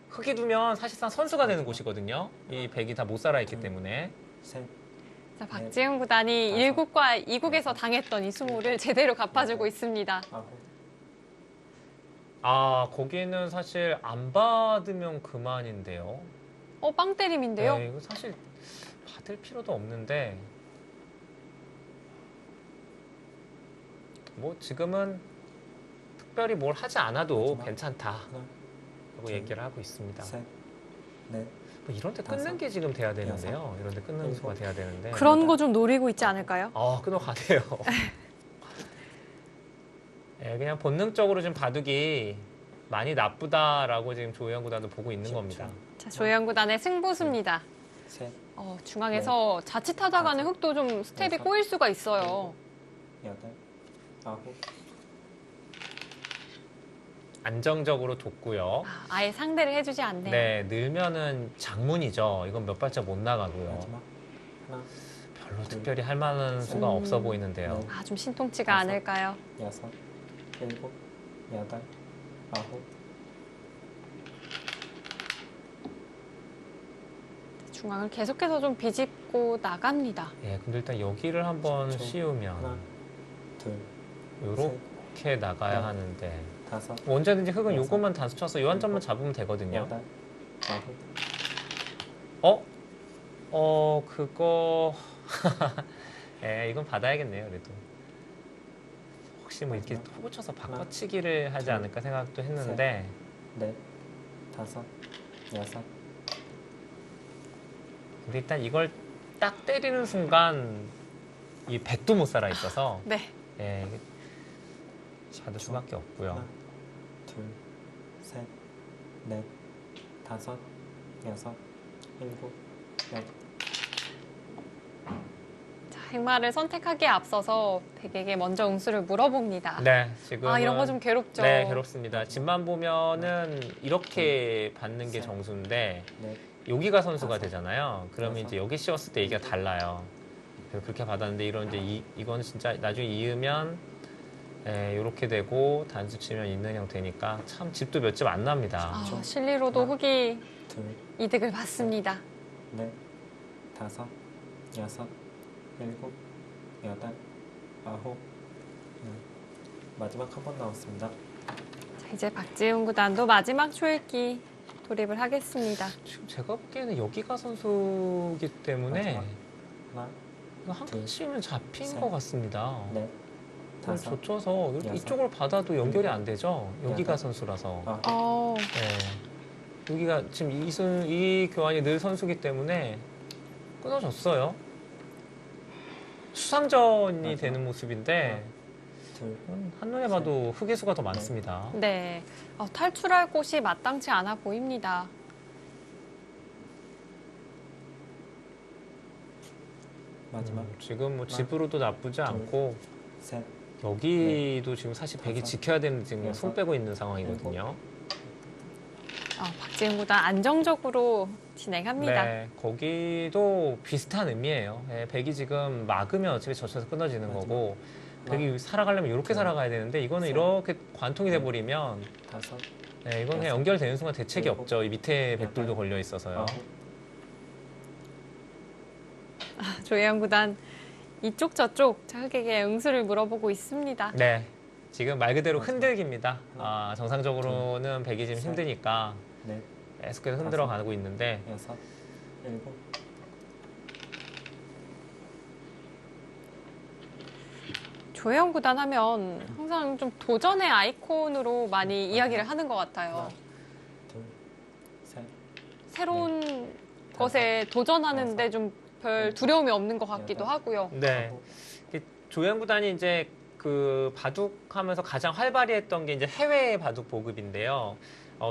흙이 두면 사실상 선수가 되는 곳이거든요. 이 백이 다 못 살아있기 때문에. 셋. 자, 박지훈 구단이 1국과 2국에서 당했던 이 수모를 제대로 갚아주고 있습니다. 아홉. 거기는 사실 안 받으면 그만인데요. 빵 때림인데요. 네, 이거 사실 받을 필요도 없는데 뭐 지금은 특별히 뭘 하지 않아도 마지막. 괜찮다 하나. 라고 얘기를 하고 있습니다. 셋. 넷. 뭐 이런 데 끊는 다섯. 게 지금 돼야 되는데요. 이런 데 끊는 수가 돼야 되는데. 그런 거 좀 노리고 있지 않을까요? 끊어가네요. 네, 그냥 본능적으로 좀 바둑이 많이 나쁘다라고 지금 조혜영 구단도 보고 있는 겁니다. 자, 조혜영 구단의 승부수입니다. 셋. 중앙에서 자칫하다가는 흙도 좀 스텝이 꼬일 수가 있어요. 여덟. 아홉. 안정적으로 뒀고요. 아예 상대를 해주지 않네요. 네, 늘면은 장문이죠. 이건 몇 발짝 못 나가고요. 마지막. 하나. 별로 특별히 할 만한 수가 없어 보이는데요. 좀 신통치가 않을까요? 여섯. 일곱. 여덟. 아홉. 중앙을 계속해서 좀 비집고 나갑니다. 예, 근데 일단 여기를 한번 그렇죠. 씌우면 하나. 둘. 요렇게 나가야 네. 하는데 다섯. 언제든지 흙은 여섯. 요것만 단수 쳐서 요 한 점만 잡으면 되거든요. 여덟. 아홉. 그거 예, 이건 받아야겠네요. 그래도 혹시 뭐 이렇게 후보 쳐서 바꿔치기를 하지 않을까 생각도 했는데 넷. 다섯. 여섯. 근데 일단 이걸 딱 때리는 순간 이 백도 못 살아 있어서 네. 예, 이게 받을 수밖에 없고요. 하나. 둘. 셋. 넷. 다섯. 여섯. 일곱. 여덟. 자, 행마를 선택하기에 앞서서 백에게 먼저 응수를 물어봅니다. 네, 지금 아, 이런 거 좀 괴롭죠. 네, 괴롭습니다. 집만 보면은 이렇게 받는 게 셋. 정수인데 넷, 여기가 선수가 다섯. 되잖아요. 그러면 여섯. 이제 여기 씌웠을 때 얘기가 달라요. 그래서 그렇게 받았는데 이런 이제 이건 진짜 나중에 이으면 이렇게 되고 단수 치면 있는 형태니까 참 집도 몇 집 안 납니다. 아, 실리로도 흑이 둘, 이득을 받습니다. 넷, 다섯, 여섯, 일곱, 여덟, 아홉, 마지막 한 번 나왔습니다. 자, 이제 박지훈 구단도 마지막 초읽기 돌입을 하겠습니다. 지금 제가 보기에는 여기가 선수이기 때문에 마지막. 하나, 이거 한 둘, 칸씩은 잡힌 셋. 것 같습니다. 넷, 그걸 다섯, 젖혀서 여섯, 이쪽을 받아도 연결이 일곱, 안 되죠. 여기가 여덟, 선수라서. 아홉, 네. 여기가 지금 이 교환이 늘 선수기 때문에 끊어졌어요. 수상전이 마지막. 되는 모습인데 둘, 한눈에 봐도 흑의 수가 더 많습니다. 네, 탈출할 곳이 마땅치 않아 보입니다. 마지막. 지금 뭐 집으로도 나쁘지 않고 셋, 여기도 지금 사실 백이 다섯, 지켜야 되는 지금 여섯, 손 빼고 있는 상황이거든요. 박지훈 구단 안정적으로 진행합니다. 네, 거기도 비슷한 의미예요. 네, 백이 지금 막으면 어차피 젖혀서 끊어지는 마지막. 거고 백이 살아가려면 이렇게 네. 살아가야 되는데 이거는 셋. 이렇게 관통이 돼버리면 다섯, 네, 이건 그냥 여섯, 연결되는 순간 대책이 일곱, 없죠. 이 밑에 백들도 여덟, 걸려 있어서요. 아홉, 조혜영 구단 이쪽 저쪽 흑에게 응수를 물어보고 있습니다. 네, 지금 말 그대로 마지막. 흔들기입니다. 정상적으로는 백이 지금 셋. 힘드니까 넷, 계속해서 흔들어 가고 있는데 여섯, 일곱, 조혜영 구단 하면 항상 좀 도전의 아이콘으로 많이 이야기를 하는 것 같아요. 하나, 둘, 셋, 새로운 것에 도전하는데 좀 별 두려움이 없는 것 같기도 하고요. 네. 아홉, 조현 구단이 이제 그 바둑하면서 가장 활발히 했던 게 이제 해외 바둑 보급인데요.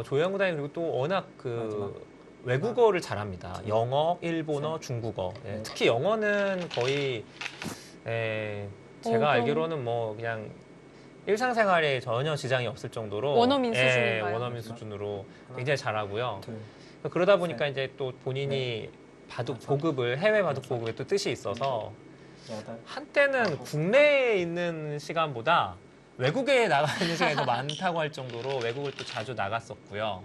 조현 구단이 그리고 또 워낙 그 외국어를 잘합니다. 영어, 일본어, 중국어. 예, 네. 특히 영어는 거의 제가 그럼- 알기로는 뭐 그냥 일상생활에 전혀 지장이 없을 정도로 원어민 수준인가요? 원어민 수준으로 굉장히 잘하고요. 둘, 그러다 보니까 이제 또 본인이 바둑 다섯, 보급을 해외 바둑 보급에 또 뜻이 있어서 여덟, 한때는 국내에 있는 시간보다 외국에 나가 있는 시간이 더 많다고 할 정도로 외국을 또 자주 나갔었고요.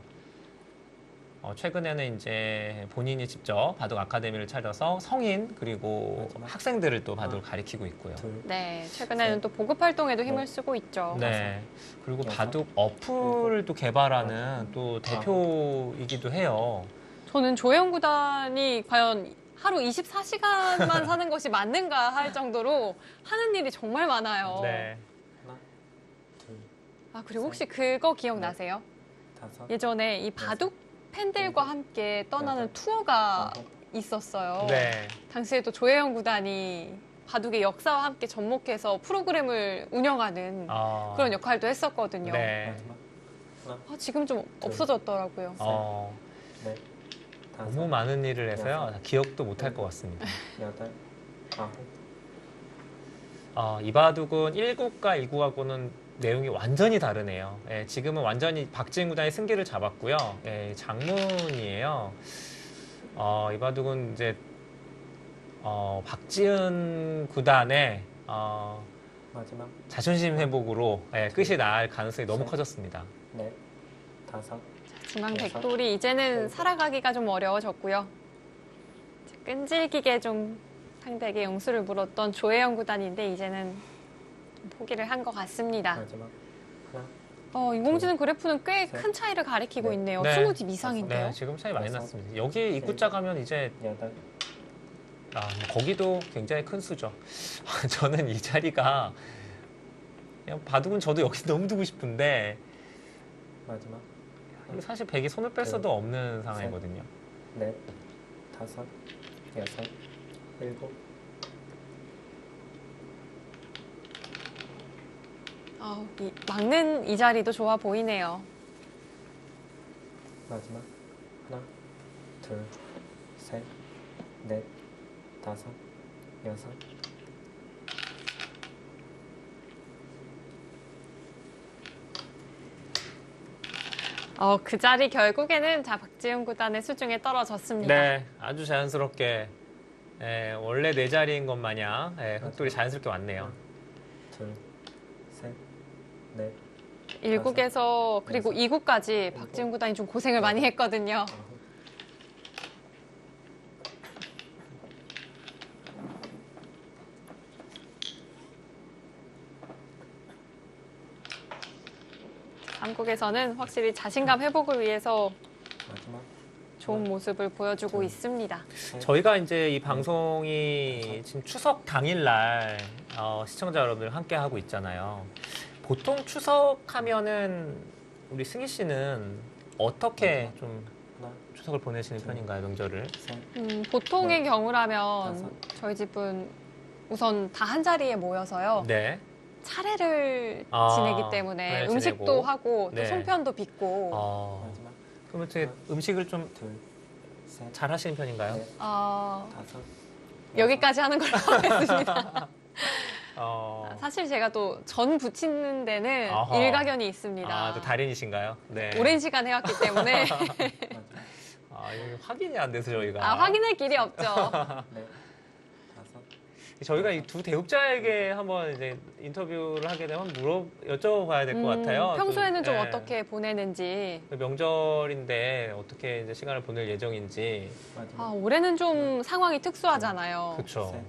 최근에는 이제 본인이 직접 바둑 아카데미를 차려서 성인 그리고 마지막. 학생들을 또 바둑을 가리키고 있고요. 둘, 네, 최근에는 셋. 또 보급 활동에도 힘을 넷. 쓰고 있죠. 네. 그리고 여섯, 바둑 어플을 또 개발하는 여덟, 또 대표이기도 해요. 저는 조혜영 구단이 과연 하루 24시간만 사는 것이 맞는가 할 정도로 하는 일이 정말 많아요. 네. 하나, 둘, 그리고 혹시 그거 기억나세요? 다섯, 예전에 이 바둑 팬들과 함께 떠나는 투어가 아홉, 있었어요. 네. 당시에도 조혜영 구단이 바둑의 역사와 함께 접목해서 프로그램을 운영하는 그런 역할도 했었거든요. 네. 마지막 지금 좀 없어졌더라고요. 넷, 다섯, 너무 많은 일을 해서요. 여섯, 기억도 못할 것 같습니다. 여덟, 아홉, 이 바둑은 1국과 2국하고는 내용이 완전히 다르네요. 예, 지금은 완전히 박지은 구단이 승기를 잡았고요. 예, 장문이에요. 이 바둑은 이제 박지은 구단의 마지막 자존심 회복으로 끝이 날 가능성이 너무 셋. 커졌습니다. 넷, 다섯, 중앙 여섯, 백돌이 이제는 일곱. 살아가기가 좀 어려워졌고요. 끈질기게 좀 상대에게 용수를 물었던 조혜영 구단인데 이제는 좀 포기를 한 것 같습니다. 마지막 하나, 인공지능 그래프는 꽤 셋. 큰 차이를 가리키고 네. 있네요. 네. 20집 이상인데요. 네, 지금 차이 많이 여섯, 났습니다. 여기 입구자 가면 이제 여덟, 거기도 굉장히 큰 수죠. 저는 이 자리가 그냥 바둑은 저도 여기 너무 두고 싶은데 마지막 사실 백이 손을 뺄 수도 없는 상황이거든요. 넷, 다섯, 여섯, 일곱, 막는 이 자리도 좋아 보이네요. 마지막 하나, 둘, 셋, 넷, 다섯, 여섯, 그 자리 결국에는 박지훈 구단의 수중에 떨어졌습니다. 네, 아주 자연스럽게 원래 내 자리인 것 마냥 흑돌이 자연스럽게 왔네요. 둘, 셋, 넷, 1국에서 그리고 2국까지 박지훈 구단이 좀 고생을 많이 했거든요. 아홉. 한국에서는 확실히 자신감 회복을 위해서 마지막. 좋은 모습을 보여주고 있습니다. 저희가 이제 이 방송이 지금 추석 당일날 시청자 여러분들 함께 하고 있잖아요. 보통 추석하면은 우리 승희 씨는 어떻게 좀 하나, 추석을 보내시는 편인가요, 명절을? 셋, 보통의 네. 경우라면 다섯. 저희 집은 우선 다 한 자리에 모여서요. 네. 차례를 아, 지내기 때문에 차례 음식도 지내고. 하고 또 네. 송편도 빚고 마지막. 그러면 어떻게 음식을 좀 둘, 셋, 잘 하시는 편인가요? 넷, 어, 다섯. 여기까지 하는 걸로 하겠습니다. 사실 제가 또 전 부치는 데는 어허. 일가견이 있습니다. 아, 또 달인이신가요? 네. 오랜 시간 해왔기 때문에 마지막. 이거 확인이 안 돼서 저희가. 확인할 길이 없죠. 넷, 다섯. 저희가 이 두 대국자에게 한번 이제 인터뷰를 하게 되면 여쭤봐야 될 것 같아요. 평소에는 좀 네. 어떻게 보내는지. 명절인데 어떻게 이제 시간을 보낼 예정인지. 마지막. 올해는 좀 상황이 특수하잖아요. 그렇죠. 셋.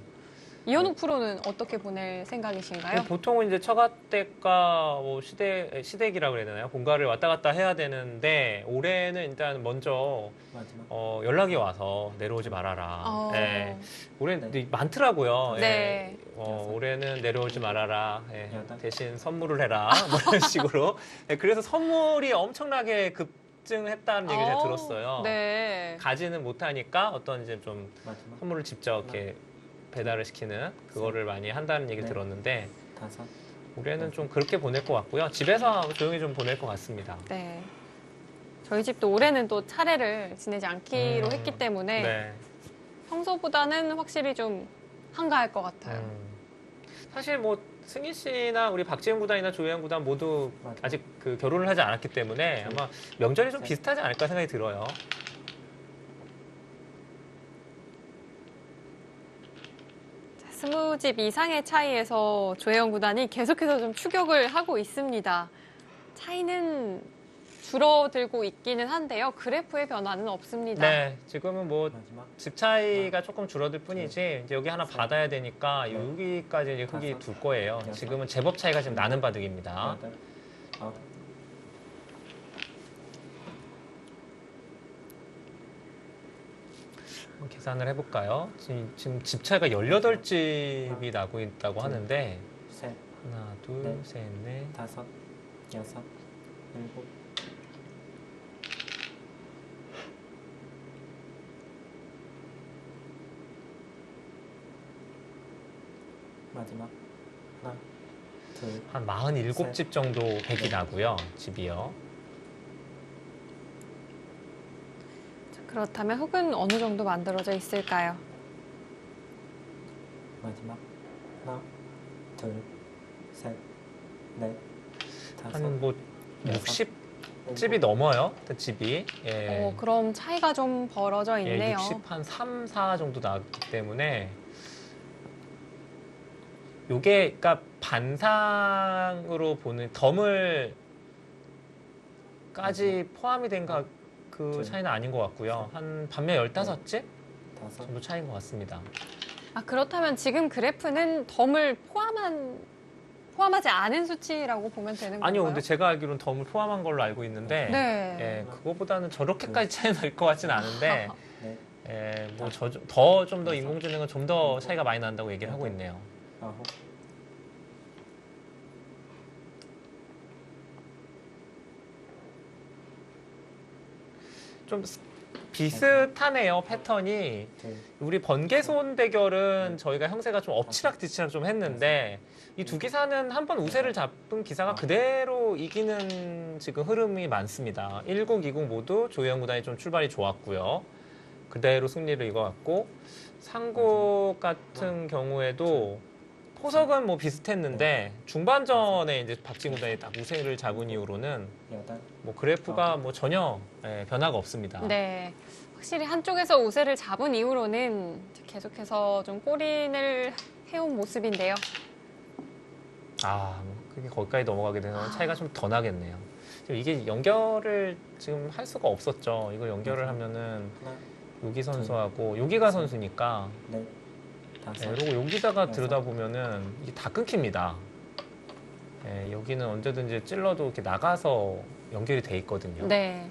이현욱 프로는 어떻게 보낼 생각이신가요? 보통은 이제 처가댁과 뭐 시댁이라고 그래야 되나요? 본가를 왔다 갔다 해야 되는데 올해는 일단 먼저 마지막. 연락이 와서 내려오지 말아라. 네. 올해는 네. 많더라고요. 네. 올해는 내려오지 말아라. 여덟. 대신 선물을 해라. 뭐 이런 식으로. 그래서 선물이 엄청나게 급증했다는 얘기를 제가 들었어요. 네. 가지는 못하니까 어떤 이제 좀 마지막. 선물을 직접 이렇게 배달을 시키는 그거를 많이 한다는 얘기를 네. 들었는데 다섯. 올해는 좀 그렇게 보낼 것 같고요. 집에서 조용히 좀 보낼 것 같습니다. 네. 저희 집도 올해는 또 차례를 지내지 않기로 했기 때문에 네. 평소보다는 확실히 좀 한가할 것 같아요. 사실 뭐 승희 씨나 우리 박지훈 구단이나 조혜영 구단 모두 맞아요. 아직 그 결혼을 하지 않았기 때문에 아마 명절이 좀 비슷하지 않을까 생각이 들어요. 자, 20집 이상의 차이에서 조혜영 구단이 계속해서 좀 추격을 하고 있습니다. 차이는 줄어들고 있기는 한데요. 그래프의 변화는 없습니다. 네, 지금은 뭐 마지막. 집 차이가 조금 줄어들 뿐이지 이제 여기 하나 받아야 되니까 네. 여기까지 이제 흙이 다섯. 둘 거예요. 여섯. 지금은 제법 차이가 지금 나는 바둑입니다. 여덟. 아홉. 한번 계산을 해볼까요? 지금 집 차이가 18집이 나고 있다고 하는데 셋, 하나, 둘, 네. 셋, 넷. 다섯, 여섯, 일곱. 마지막. 하나, 둘, 한 47집 정도 백이 나고요. 집이요. 자, 그렇다면 흙은 어느 정도 만들어져 있을까요? 마지막. 하나, 둘, 셋, 넷, 다섯. 한 뭐 여섯, 60집이 일곱. 넘어요. 집이. 예. 그럼 차이가 좀 벌어져 예, 있네요. 60 한 3, 4 정도 나왔기 때문에 요게 그러니까 반상으로 보는 덤을까지 포함이 된 그 차이는 아닌 것 같고요. 한 반면 15집 다섯. 정도 차이인 것 같습니다. 그렇다면 지금 그래프는 덤을 포함하지 않은 수치라고 보면 되는 건가요? 아니요, 근데 제가 알기로는 덤을 포함한 걸로 알고 있는데 네. 예, 그거보다는 저렇게까지 차이 날 것 같진 않은데 넷, 예, 뭐 좀 더 인공지능은 좀 더 차이가 많이 난다고 얘기를 하고 있네요. 아홉. 좀 비슷하네요, 패턴이. 둘, 우리 번개손 대결은 저희가 형세가 좀 엎치락뒤치락 좀 했는데 이 두 기사는 한 번 우세를 잡은 기사가 그대로 이기는 지금 흐름이 많습니다. 1국, 2국 모두 조혜영 구단이 좀 출발이 좋았고요. 그대로 승리를 이어갔고 3국 같은 경우에도 호석은 뭐 비슷했는데 중반전에 이제 박지훈 구단이 딱 우세를 잡은 이후로는 여덟, 뭐 그래프가 뭐 전혀 변화가 없습니다. 네. 확실히 한쪽에서 우세를 잡은 이후로는 계속해서 좀 골인을 해온 모습인데요. 뭐 그게 거기까지 넘어가게 되면 차이가 좀 더 나겠네요. 지금 이게 연결을 지금 할 수가 없었죠. 이걸 연결을 하면은 하나, 요기 선수하고 요기가 선수니까 넷, 다섯, 그리고 여기다가 들여다보면은 이게 다 끊깁니다. 여기는 언제든지 찔러도 이렇게 나가서 연결이 돼 있거든요. 네.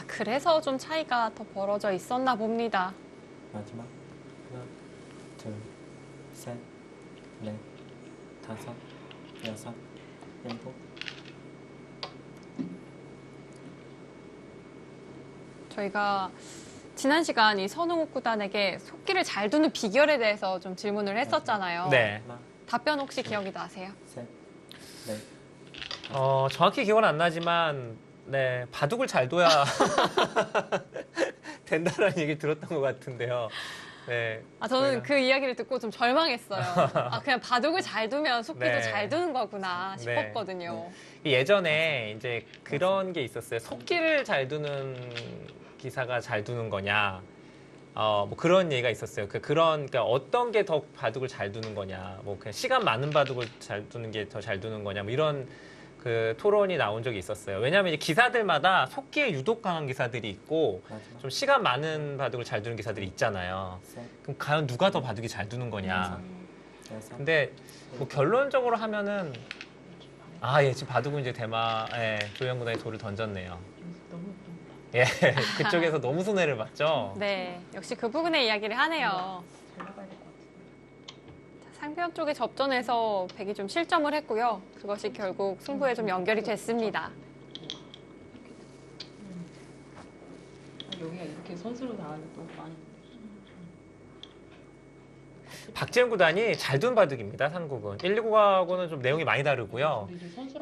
그래서 좀 차이가 더 벌어져 있었나 봅니다. 마지막 하나, 둘, 셋, 넷, 다섯, 여섯, 일곱. 저희가 지난 시간 이 선홍욱 구단에게 속기를 잘 두는 비결에 대해서 좀 질문을 했었잖아요. 네. 하나, 답변 혹시 기억이 나세요? 셋, 넷, 정확히 기억은 안 나지만 네, 바둑을 잘 둬야 된다라는 얘기 들었던 것 같은데요. 네. 저는 저희가- 그 이야기를 듣고 좀 절망했어요. 그냥 바둑을 잘 두면 속기도 네. 잘 두는 거구나 네. 싶었거든요. 예전에 이제 그런 게 있었어요. 속기를 잘 두는 기사가 잘 두는 거냐. 뭐 그런 얘기가 있었어요. 그러니까 어떤 게 더 바둑을 잘 두는 거냐. 뭐 그냥 시간 많은 바둑을 잘 두는 게 더 잘 두는 거냐. 뭐 이런 그 토론이 나온 적이 있었어요. 왜냐하면 이제 기사들마다 속기에 유독 강한 기사들이 있고 마지막 좀 시간 많은 바둑을 잘 두는 기사들이 있잖아요. 셋, 그럼 과연 누가 더 바둑이 잘 두는 거냐. 여섯, 근데 뭐 결론적으로 하면은 지금 바둑은 이제 조영 구단이 돌을 던졌네요. 예, 그쪽에서 너무 손해를 봤죠. 네, 역시 그 부분의 이야기를 하네요. 상대편 쪽의 접전에서 백이 좀 실점을 했고요. 그것이 결국 승부에 좀 연결이 됐습니다. 여기가 이렇게 선수로 나가는 또 많이. 박지현 구단이 잘 둔 바둑입니다. 삼국은 119하고는 좀 내용이 많이 다르고요.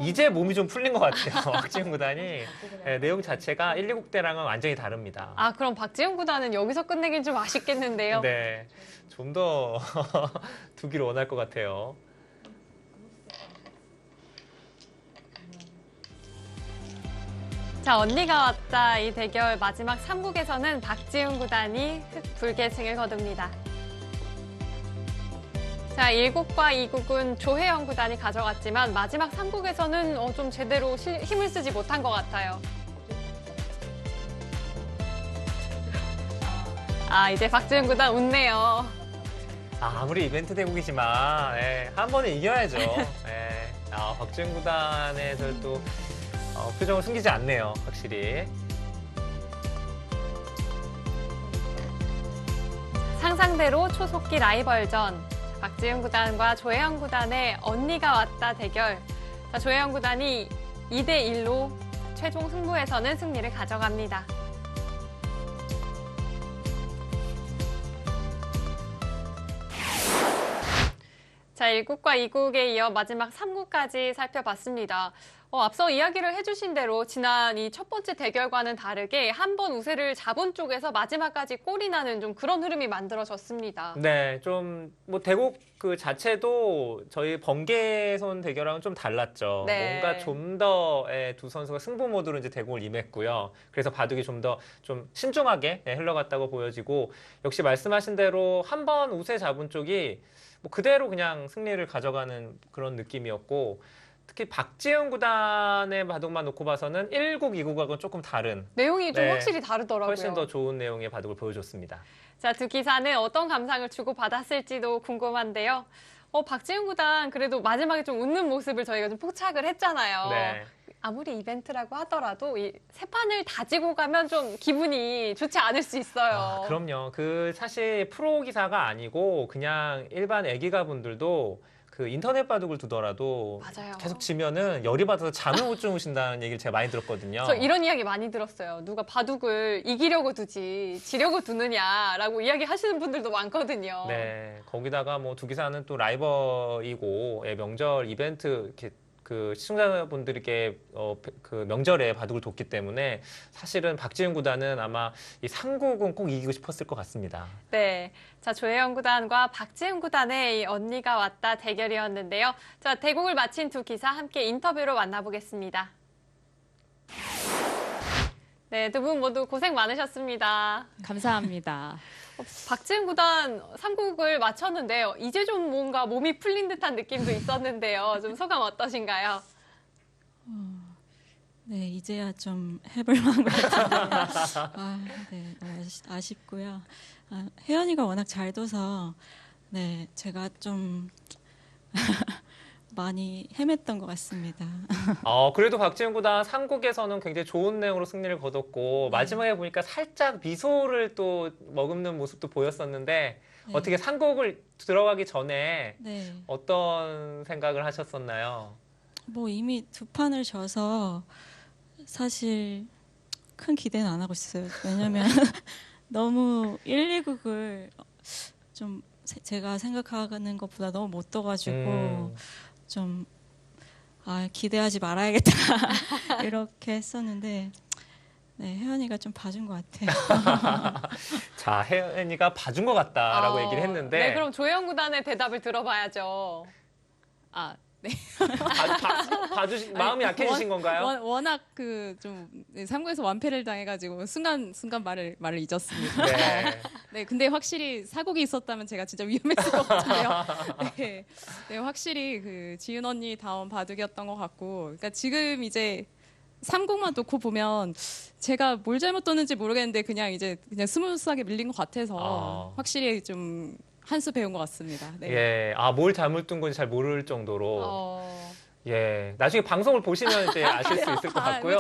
이제 몸이 좀 풀린 것 같아요. 박지현 구단이 내용 자체가 119 때랑은 완전히 다릅니다. 그럼 박지훈 구단은 여기서 끝내긴 좀 아쉽겠는데요. 네, 좀 더 두기를 원할 것 같아요. 자, 언니가 왔다 이 대결 마지막 3국에서는 박지훈 구단이 흑불계승을 거둡니다. 자, 1국과 2국은 조혜영 구단이 가져갔지만 마지막 3국에서는 좀 제대로 힘을 쓰지 못한 것 같아요. 이제 박지훈 구단 웃네요. 아무리 이벤트 대국이지만 한 번은 이겨야죠. 박지훈 구단에서 또 표정을 숨기지 않네요. 확실히. 상상대로 초속기 라이벌전. 박지훈 구단과 조혜영 구단의 언니가 왔다 대결. 자, 조혜영 구단이 2대1로 최종 승부에서는 승리를 가져갑니다. 자, 1국과 2국에 이어 마지막 3국까지 살펴봤습니다. 앞서 이야기를 해주신 대로 지난 이 첫 번째 대결과는 다르게 한 번 우세를 잡은 쪽에서 마지막까지 골이 나는 좀 그런 흐름이 만들어졌습니다. 네, 좀 뭐 대국 그 자체도 저희 번개손 대결랑은 좀 달랐죠. 네. 뭔가 좀 더 두 선수가 승부 모드로 이제 대국을 임했고요. 그래서 바둑이 좀 더 좀 신중하게 흘러갔다고 보여지고 역시 말씀하신 대로 한 번 우세 잡은 쪽이 뭐 그대로 그냥 승리를 가져가는 그런 느낌이었고 특히 박지훈 구단의 바둑만 놓고 봐서는 1국, 2국하고는 조금 다른 내용이 좀 네, 확실히 다르더라고요. 훨씬 더 좋은 내용의 바둑을 보여줬습니다. 자, 두 기사는 어떤 감상을 주고받았을지도 궁금한데요. 박지훈 구단 그래도 마지막에 좀 웃는 모습을 저희가 좀 포착을 했잖아요. 네. 아무리 이벤트라고 하더라도 이 세 판을 다지고 가면 좀 기분이 좋지 않을 수 있어요. 그럼요. 그 사실 프로 기사가 아니고 그냥 일반 애기가 분들도 그 인터넷 바둑을 두더라도 맞아요. 계속 지면은 열이 받아서 잠을 못 주무신다는 얘기를 제가 많이 들었거든요. 저 이런 이야기 많이 들었어요. 누가 바둑을 이기려고 두지 지려고 두느냐라고 이야기하시는 분들도 많거든요. 네, 거기다가 뭐 두 기사는 또 라이벌이고 명절 이벤트 이렇게 그 시청자분들에게 그 명절에 바둑을 뒀기 때문에 사실은 박지훈 구단은 아마 이 삼국은 꼭 이기고 싶었을 것 같습니다. 네. 자, 조혜영 구단과 박지훈 구단의 이 언니가 왔다 대결이었는데요. 자, 대국을 마친 두 기사 함께 인터뷰로 만나보겠습니다. 네, 두 분 모두 고생 많으셨습니다. 감사합니다. 박지훈 구단 삼국을 마쳤는데요. 이제 좀 뭔가 몸이 풀린 듯한 느낌도 있었는데요. 좀 소감 어떠신가요? 네, 이제야 좀 해볼 만한 것 같은데 네, 아쉽고요. 혜연이가 워낙 잘 둬서 네, 제가 좀 많이 헤맸던 것 같습니다. 그래도 박지훈 구단 삼국에서는 굉장히 좋은 내용으로 승리를 거뒀고 마지막에 보니까 살짝 미소를 또 머금는 모습도 보였었는데 네. 어떻게 삼국을 들어가기 전에 네, 어떤 생각을 하셨었나요? 뭐 이미 두 판을 져서 사실 큰 기대는 안 하고 있어요. 왜냐면 너무 1, 2국을 좀 제가 생각하는 것보다 너무 못 떠가지고 좀 기대하지 말아야겠다 이렇게 했었는데 네, 혜연이가 좀 봐준 것 같아요. 자, 혜연이가 봐준 것 같다라고 얘기를 했는데 네, 그럼 조혜영 구단의 대답을 들어봐야죠. 네. 마음이 약해지신 건가요? 워낙 그 좀 삼국에서 완패를 당해가지고 순간 말을 잊었습니다. 네. 네, 근데 확실히 사국이 있었다면 제가 진짜 위험했을 것 같은데요. 네, 네, 확실히 그 지은 언니 다운 바둑이었던 것 같고, 그러니까 지금 이제 삼국만 놓고 보면 제가 뭘 잘못 뒀는지 모르겠는데 그냥 스무스하게 밀린 것 같아서 확실히 좀 한 수 배운 것 같습니다. 네. 예, 뭘 잘못 둔 건지 잘 모를 정도로. 예, 나중에 방송을 보시면 이제 아실 수 있을 것 같고요.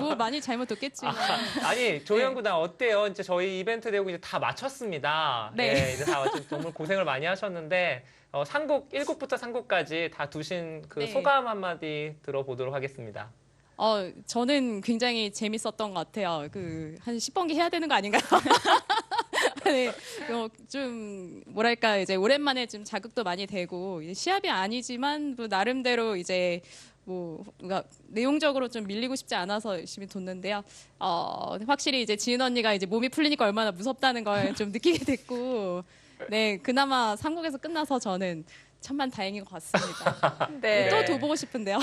뭐 많이 잘못 뒀겠지만. 아니, 조혜영 구단 어때요? 이제 저희 이벤트 대국 이제 다 마쳤습니다. 네. 예, 이제 다 정말 고생을 많이 하셨는데, 삼국 1국부터 3국까지 다 두신 그 네. 소감 한마디 들어보도록 하겠습니다. 저는 굉장히 재밌었던 것 같아요. 한 10번기 해야 되는 거 아닌가요? 네, 좀 뭐랄까 이제 오랜만에 좀 자극도 많이 되고 이제 시합이 아니지만 뭐 나름대로 이제 그러니까 내용적으로 좀 밀리고 싶지 않아서 열심히 뒀는데요. 확실히 이제 지은 언니가 이제 몸이 풀리니까 얼마나 무섭다는 걸 좀 느끼게 됐고, 네, 그나마 삼국에서 끝나서 저는 천만 다행인 것 같습니다. 네. 또 둬보고 싶은데요.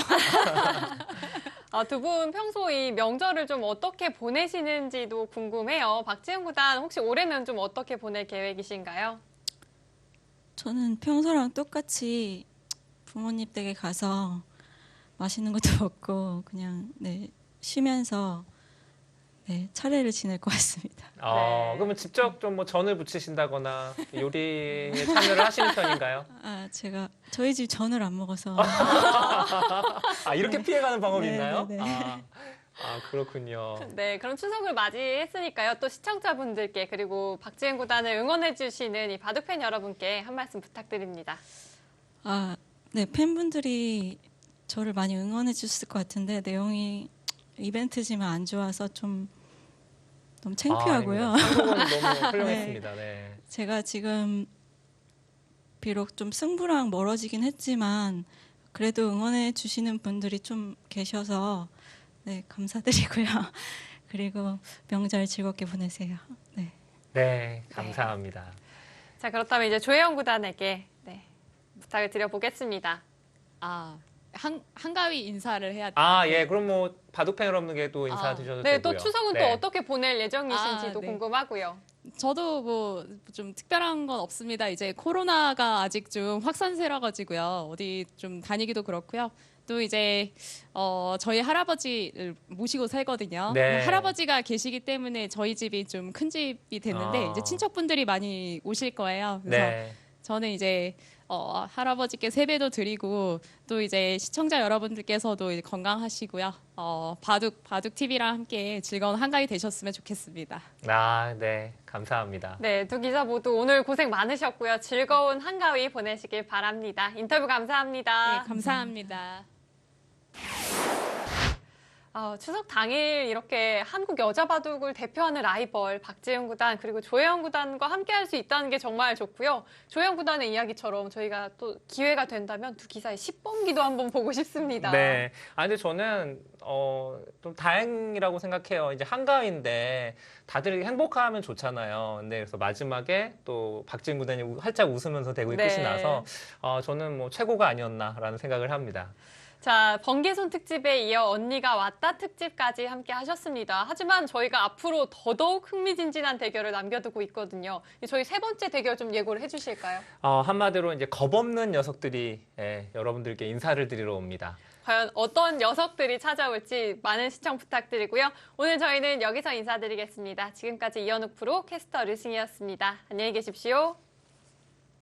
두 분 평소 이 명절을 좀 어떻게 보내시는지도 궁금해요. 박지훈 구단 혹시 올해는 좀 어떻게 보낼 계획이신가요? 저는 평소랑 똑같이 부모님 댁에 가서 맛있는 것도 먹고 그냥 네, 쉬면서 네, 차례를 지낼 것 같습니다. 네. 그러면 직접 좀 뭐 전을 부치신다거나 요리에 참여를 하시는 편인가요? 제가 저희 집 전을 안 먹어서 이렇게 피해가는 방법이 네, 있나요? 네, 네. 그렇군요. 네, 그럼 추석을 맞이했으니까요. 또 시청자분들께 그리고 박지훈 구단을 응원해주시는 이 바둑팬 여러분께 한 말씀 부탁드립니다. 네, 팬분들이 저를 많이 응원해 주실 것 같은데 내용이 이벤트지만 안 좋아서 좀 너무 창피하고요. 한국은 너무 훌륭했습니다. 네. 제가 지금 비록 좀 승부랑 멀어지긴 했지만 그래도 응원해 주시는 분들이 좀 계셔서 네, 감사드리고요. 그리고 명절 즐겁게 보내세요. 네. 네, 감사합니다. 자, 그렇다면 이제 조혜영 구단에게 부탁을 드려보겠습니다. 한가위 인사를 해야 돼요. 예, 그럼 뭐 바둑팬 여러분에게도 인사 드셔도 네, 되고요. 또 추석은 또 어떻게 보낼 예정이신지도 네. 궁금하고요. 저도 뭐 좀 특별한 건 없습니다. 이제 코로나가 아직 좀 확산세라 가지고요. 어디 좀 다니기도 그렇고요. 또 이제 저희 할아버지를 모시고 살거든요. 네. 할아버지가 계시기 때문에 저희 집이 좀 큰 집이 됐는데 이제 친척분들이 많이 오실 거예요. 그래서 네. 저는 이제 할아버지께 세배도 드리고 또 이제 시청자 여러분들께서도 이제 건강하시고요. 바둑 TV랑 함께 즐거운 한가위 되셨으면 좋겠습니다. 네, 감사합니다. 네, 두 기자 모두 오늘 고생 많으셨고요. 즐거운 한가위 보내시길 바랍니다. 인터뷰 감사합니다. 네, 감사합니다. 추석 당일 이렇게 한국 여자 바둑을 대표하는 라이벌 박지은 구단 그리고 조혜영 구단과 함께할 수 있다는 게 정말 좋고요. 조혜영 구단의 이야기처럼 저희가 또 기회가 된다면 두 기사의 10번기도 한번 보고 싶습니다. 네. 근데 저는 좀 다행이라고 생각해요. 이제 한가위인데 다들 행복하면 좋잖아요. 근데 그래서 마지막에 또 박지은 구단이 활짝 웃으면서 대국이 네. 끝이 나서 저는 뭐 최고가 아니었나라는 생각을 합니다. 자, 번개손 특집에 이어 언니가 왔다 특집까지 함께 하셨습니다. 하지만 저희가 앞으로 더더욱 흥미진진한 대결을 남겨두고 있거든요. 저희 세 번째 대결 좀 예고를 해주실까요? 한마디로 이제 겁없는 녀석들이 여러분들께 인사를 드리러 옵니다. 과연 어떤 녀석들이 찾아올지 많은 시청 부탁드리고요. 오늘 저희는 여기서 인사드리겠습니다. 지금까지 이현욱 프로 캐스터 류승희였습니다. 안녕히 계십시오.